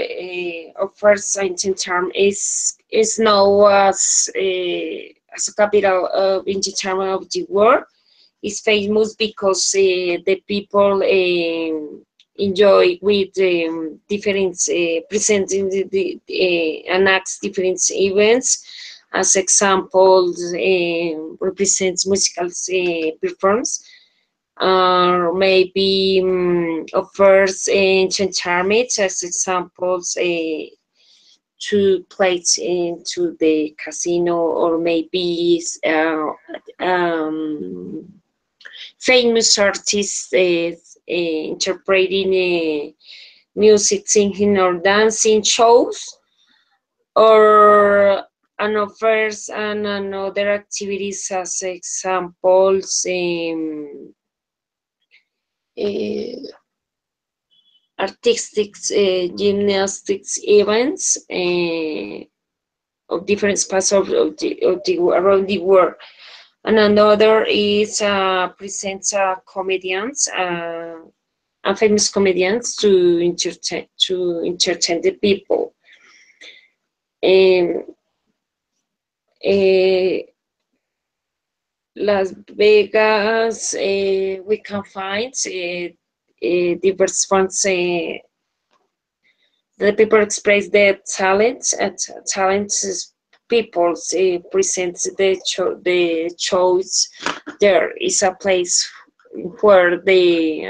first ancient term is known as a capital of ancient term of the world. It's famous because the people enjoy with different presenting and acts different events. As examples, represents musical performance. Or maybe offers ancient charmits as examples to plays into the casino, or maybe famous artists interpreting music, singing, or dancing shows, or and offers and other activities as examples. Artistic gymnastics events of different parts of the around the world. And another is presents comedians and famous comedians to entertain the people. Las Vegas, we can find diverse forms. The people express their talents, and talents people present the shows. There is a place where the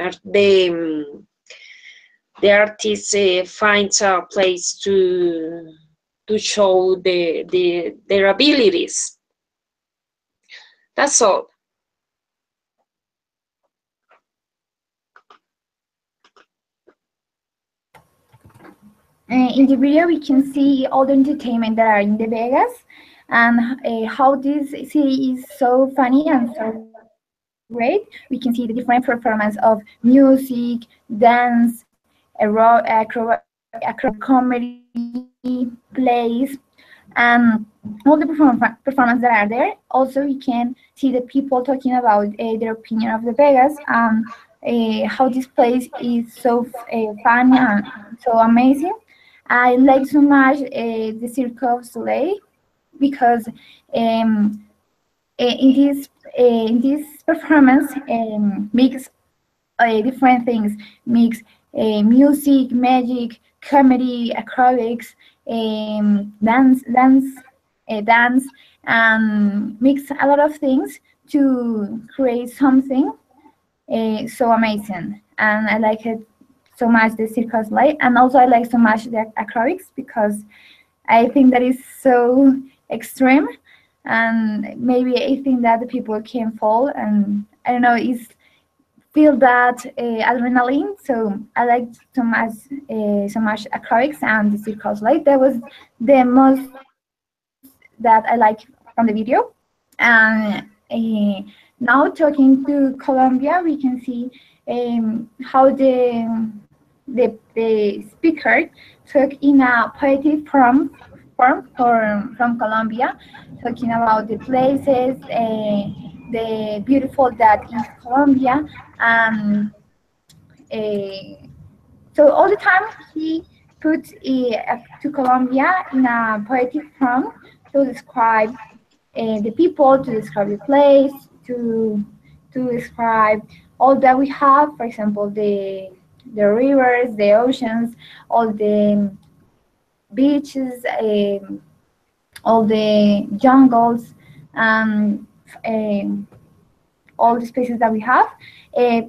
artist finds a place to show their abilities. That's all. In the video, we can see all the entertainment that are in the Vegas, and how this city is so funny and so great. We can see the different performance of music, dance, comedy, plays, and all the performance that are there. Also, we can see the people talking about their opinion of the Vegas, and how this place is so fun and so amazing. I like so much the Cirque of Soleil because in this performance mix different things, mix music, magic, comedy, acrobatics, dance, and mix a lot of things to create something so amazing. And I like it so much, the circus light, and also I like so much the acrobatics because I think that is so extreme, and maybe I think that the people can fall, and I don't know, it's feel that adrenaline. So I like so much acrobatics and the circus light. That was the most that I like from the video. And now talking to Colombia, we can see how the speaker took in a poetic form from Colombia, talking about the places, the beautiful that is Colombia, and so all the time he puts to Colombia in a poetic form to describe the people, to describe the place, to describe all that we have. For example, the rivers, the oceans, all the beaches, all the jungles, and all the spaces that we have. Uh,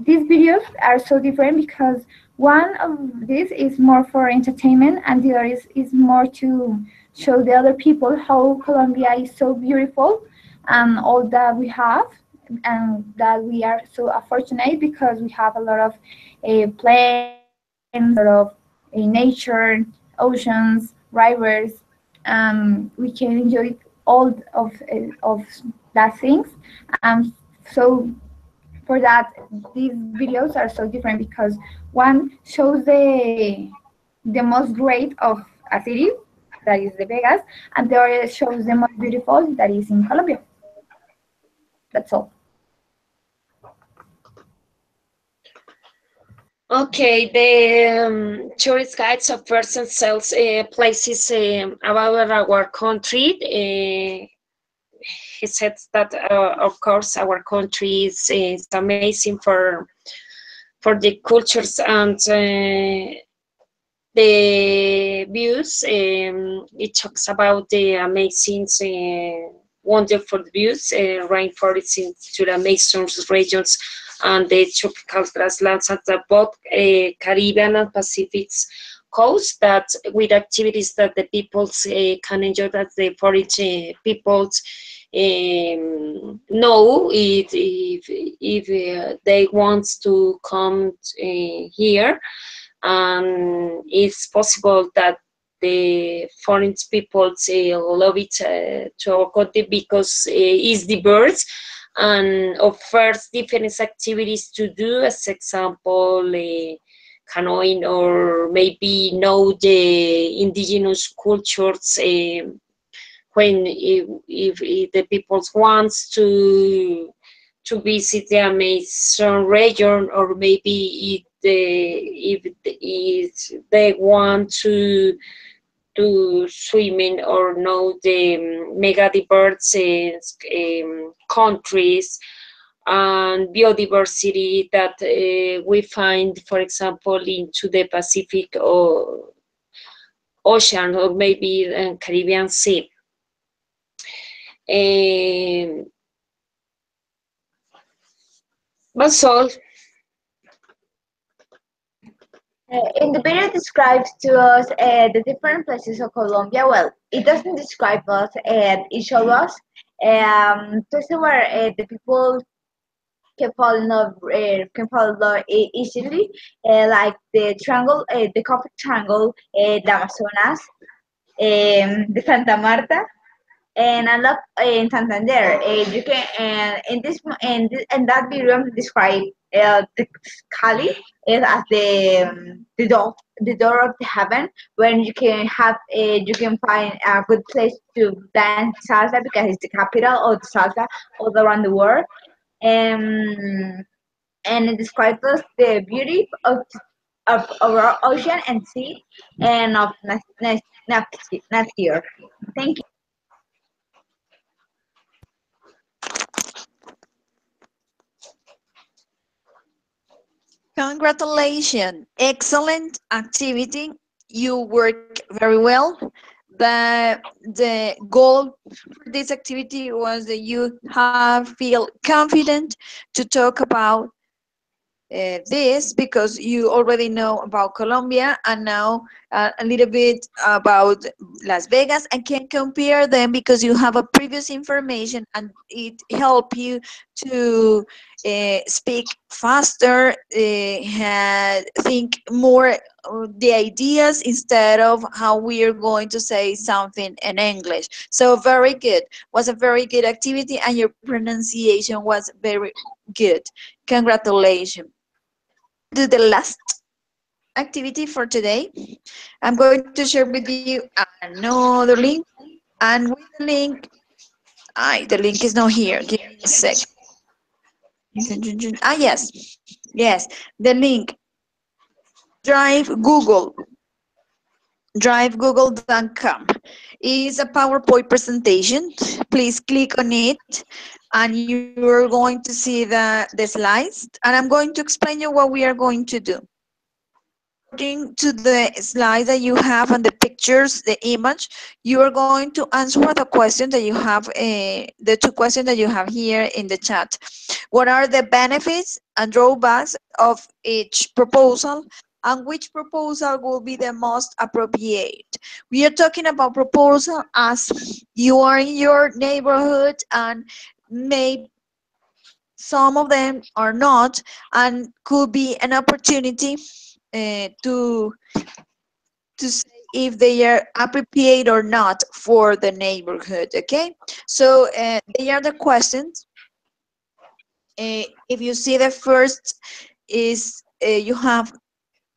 these videos are so different because one of these is more for entertainment and the other is more to show the other people how Colombia is so beautiful and all that we have, and that we are so fortunate because we have a lot of plains, a lot of nature, oceans, rivers. We can enjoy all of that things. So for that, these videos are so different because one shows the most great of a city, that is the Vegas, and the other shows the most beautiful, that is in Colombia. That's all. Okay, the tourist guides offers and sells places about our country. He said that, of course, our country is amazing for the cultures and the views. It talks about the amazing, wonderful views, rainforests to the Amazon regions and the tropical grasslands at the both Caribbean and Pacific coast, that with activities that the peoples can enjoy, that the foreign peoples know if they want to come here. And it's possible that the foreign people love it to our country because it's diverse and offers different activities to do, as example, canoeing, or maybe know the indigenous cultures when if the people wants to visit the Amazon region, or maybe if they want to swimming or know the mega diverse countries and biodiversity that we find, for example, into the Pacific or Ocean, or maybe Caribbean Sea. That's all. In the video, it describes to us the different places of Colombia. Well, it doesn't describe us, it shows us places where the people can fall easily, like the triangle, the Coffee Triangle, the Amazonas, the Santa Marta, and a lot in Santander. You can and in this in that video describe the Cali is as the door of the heaven, when you can have you can find a good place to dance salsa because it's the capital of the salsa all around the world. Um, and it describes us the beauty of our ocean and sea and of nature. Thank you. Congratulations. Excellent activity. You work very well. The goal for this activity was that you have feel confident to talk about this because you already know about Colombia and now a little bit about Las Vegas and can compare them because you have a previous information and it help you to speak faster, think more the ideas instead of how we are going to say something in English. So very good. Was a very good activity and your pronunciation was very good. Congratulations. Do the last activity for today. I'm going to share with you another link, and with the link, the link is not here. Give me a sec. Yes, yes, the link. Drive Google. DriveGoogle.com is a PowerPoint presentation. Please click on it, and you're going to see the slides. And I'm going to explain you what we are going to do. According to the slide that you have and the pictures, the image, you are going to answer the question that you have, the two questions that you have here in the chat. What are the benefits and drawbacks of each proposal, and which proposal will be the most appropriate? We are talking about proposal as you are in your neighborhood and maybe some of them are not, and could be an opportunity to say if they are appropriate or not for the neighborhood. Okay, so they are the questions. If you see the first is you have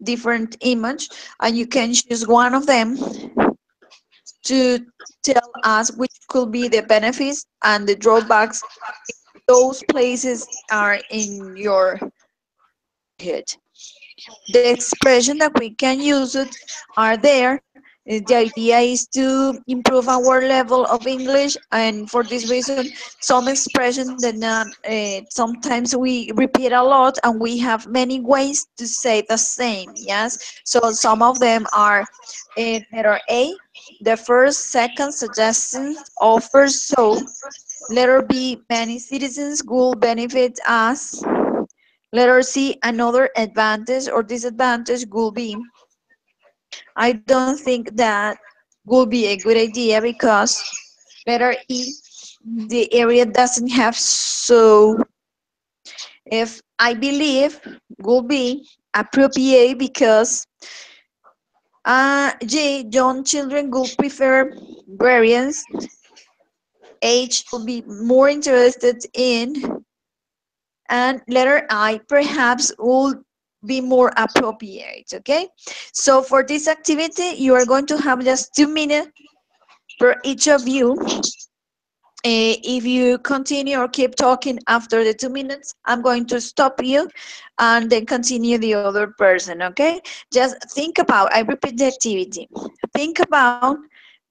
different image and you can choose one of them to tell us which could be the benefits and the drawbacks those places are in your head. The expression that we can use it are there. The idea is to improve our level of English, and for this reason, some expression that not, sometimes we repeat a lot, and we have many ways to say the same. Yes, so some of them are letter A, the first, second suggestions, offers. So letter B, many citizens will benefit us. Letter C, another advantage or disadvantage will be, I don't think that will be a good idea because letter E, the area doesn't have so, if I believe will be appropriate because J, young children will prefer variants. H will be more interested in, and letter I perhaps will be more appropriate. Okay, so for this activity you are going to have just 2 minutes for each of you. If you continue or keep talking after the 2 minutes, I'm going to stop you and then continue the other person. Okay, just think about, I repeat the activity, think about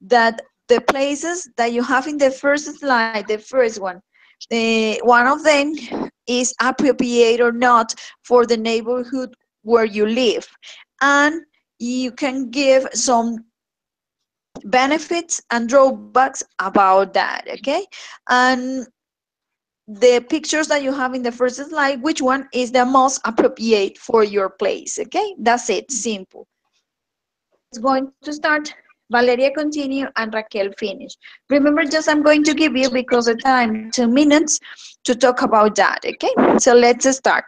that the places that you have in the first slide, the first one, one of them is appropriate or not for the neighborhood where you live, and you can give some benefits and drawbacks about that. Okay, and the pictures that you have in the first slide, which one is the most appropriate for your place. Okay, that's it, simple. It's going to start Valeria continue and Raquel finish. Remember, just I'm going to give you, because of time, 2 minutes to talk about that, okay? So let's start.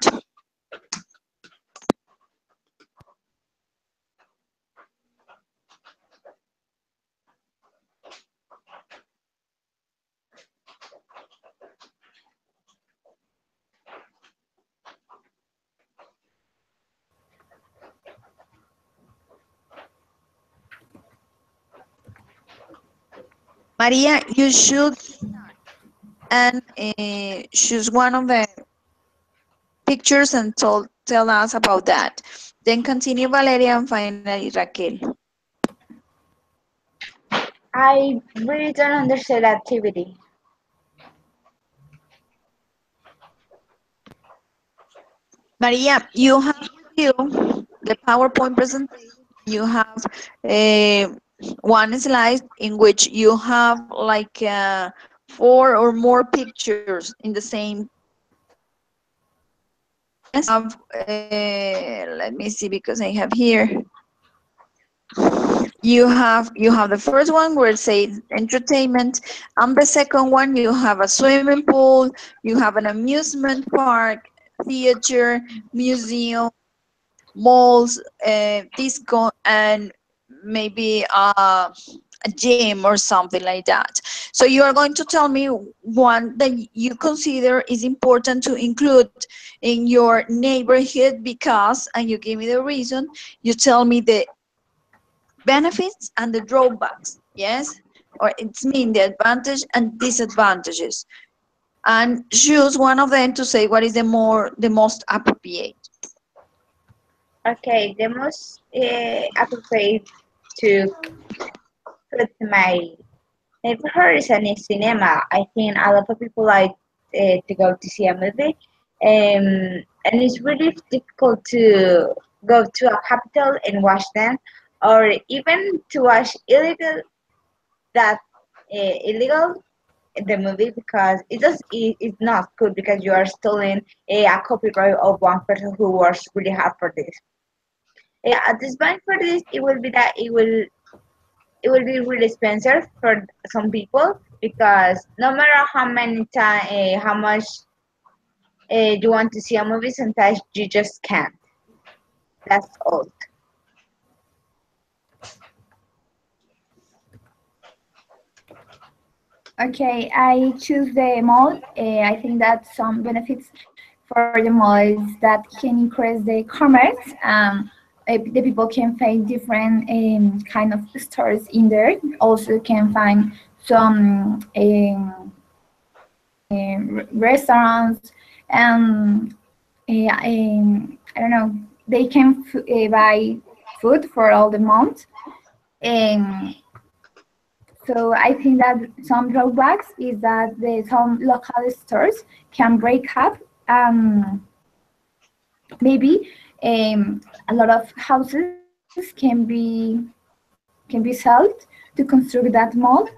Maria, you should and choose one of the pictures and tell us about that. Then continue Valeria and finally Raquel. I really don't understand activity. Maria, you have with you the PowerPoint presentation. You have one slide in which you have like 4 or more pictures in the same. Have, let me see, because I have here. You have the first one where it says entertainment, and the second one you have a swimming pool, you have an amusement park, theater, museum, malls, disco, and maybe a gym or something like that. So you are going to tell me one that you consider is important to include in your neighborhood because, and you give me the reason, you tell me the benefits and the drawbacks, yes? Or it's mean the advantage and disadvantages. And choose one of them to say what is the most appropriate. Okay, the most appropriate to put my neighborhood is a cinema. I think a lot of people like to go to see a movie, and it's really difficult to go to a capital and watch them, or even to watch that illegal the movie because it's not good because you are stealing a copyright of one person who works really hard for this. At this point for this, it will be that it will be really expensive for some people because no matter how many time, how much you want to see a movie, sometimes you just can't. That's all. Okay, I choose the mall. I think that some benefits for the mall is that can increase the commerce. The people can find different kind of stores in there. Also can find some restaurants and I don't know. They can buy food for all the month. Um, so I think that some drawbacks is that some local stores can break up. Maybe a lot of houses can be sold to construct that mall.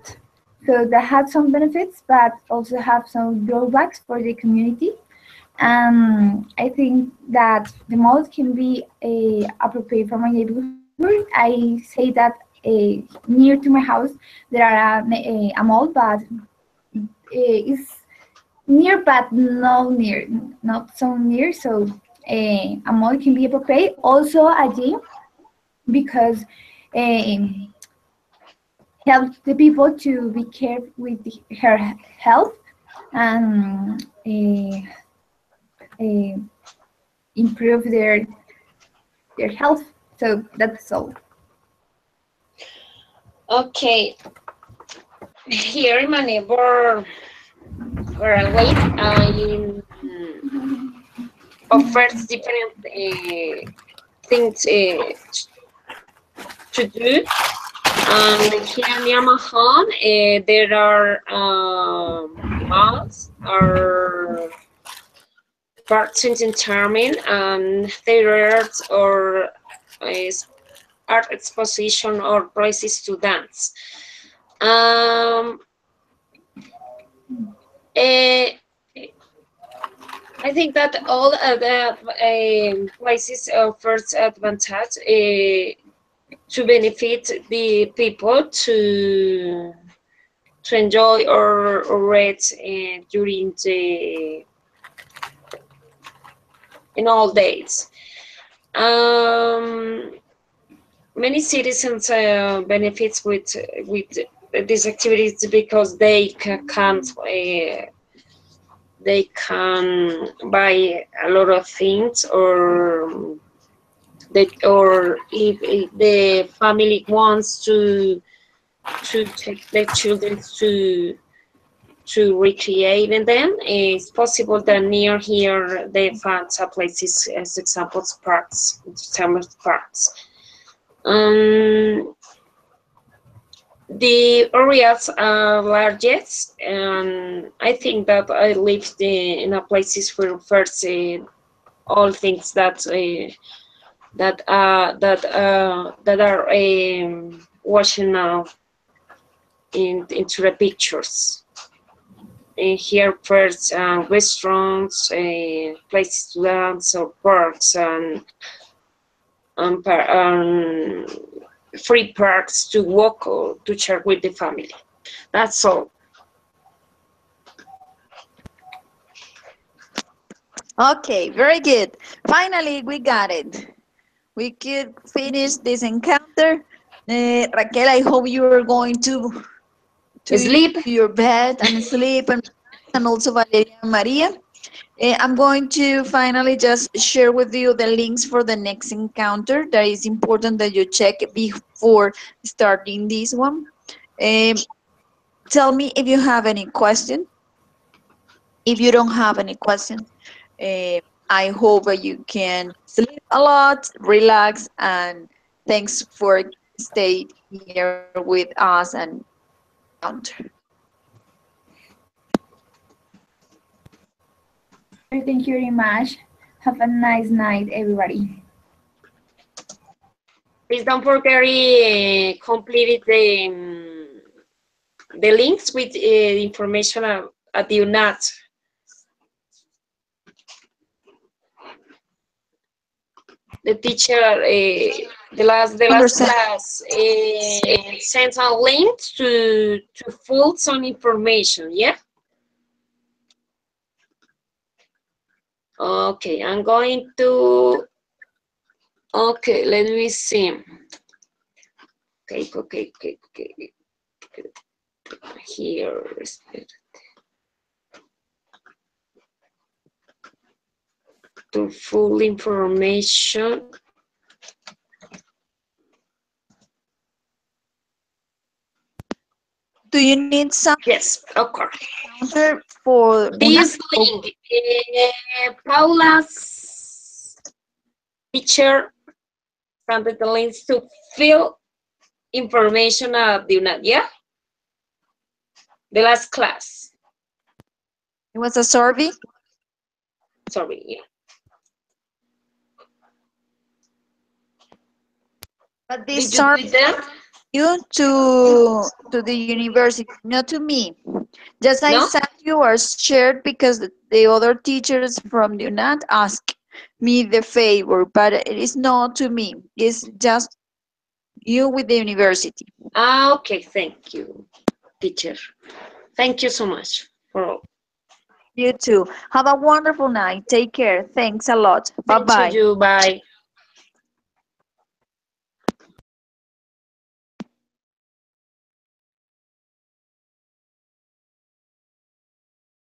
So that has some benefits, but also have some drawbacks for the community. I think that the mall can be appropriate for my neighborhood. I say that near to my house there are a mall, but it's near, but not so near. So a mall can be appropriate. Also a gym because helps the people to be careful with her health and improve their health. So that's all. Okay. Here in my neighbor where I live, I offers different things to do. Here near my home, there are malls or parks in entertainment and theaters or art exposition or places to dance. I think that all the places offers advantage. to benefit the people to enjoy or read during the in all days. Many citizens benefits with these activities because they can buy a lot of things, or if the family wants to take their children to recreate in them, it's possible that near here they find some places as examples parks, summer parks. The areas are largest, and I think that I lived in a places where first all things that are washing now into the pictures. Here first restaurants, places to dance, or parks, and free parks to walk or to share with the family. That's all. Okay, very good. Finally, we got it. We could finish this encounter. Raquel, I hope you are going to Sleep. your bed and sleep, and also Valeria and Maria. I'm going to finally just share with you the links for the next encounter. That is important that you check before starting this one. Tell me if you have any question. If you don't have any question, I hope that you can sleep a lot, relax, and thanks for staying here with us and encounter. Thank you very much. Have a nice night, everybody. Please don't forget complete the links with information at the UNAT. The teacher, the last class, sent a link to fill some information. Yeah. Okay, I'm going to. Okay, let me see. Okay. Here. To full information. Do you need some? Yes, of course. For this link, Paula's teacher sent the links to fill information of the UNAT, yeah? The last class. It was a survey? Sorry, yeah. But this survey you to the university, not to me. Just I sent you or shared because the other teachers from the UNAT asked me the favor, but it is not to me. It's just you with the university. Okay, thank you, teacher. Thank you so much for all. You too. Have a wonderful night. Take care. Thanks a lot. Bye-bye. Thank you. Bye.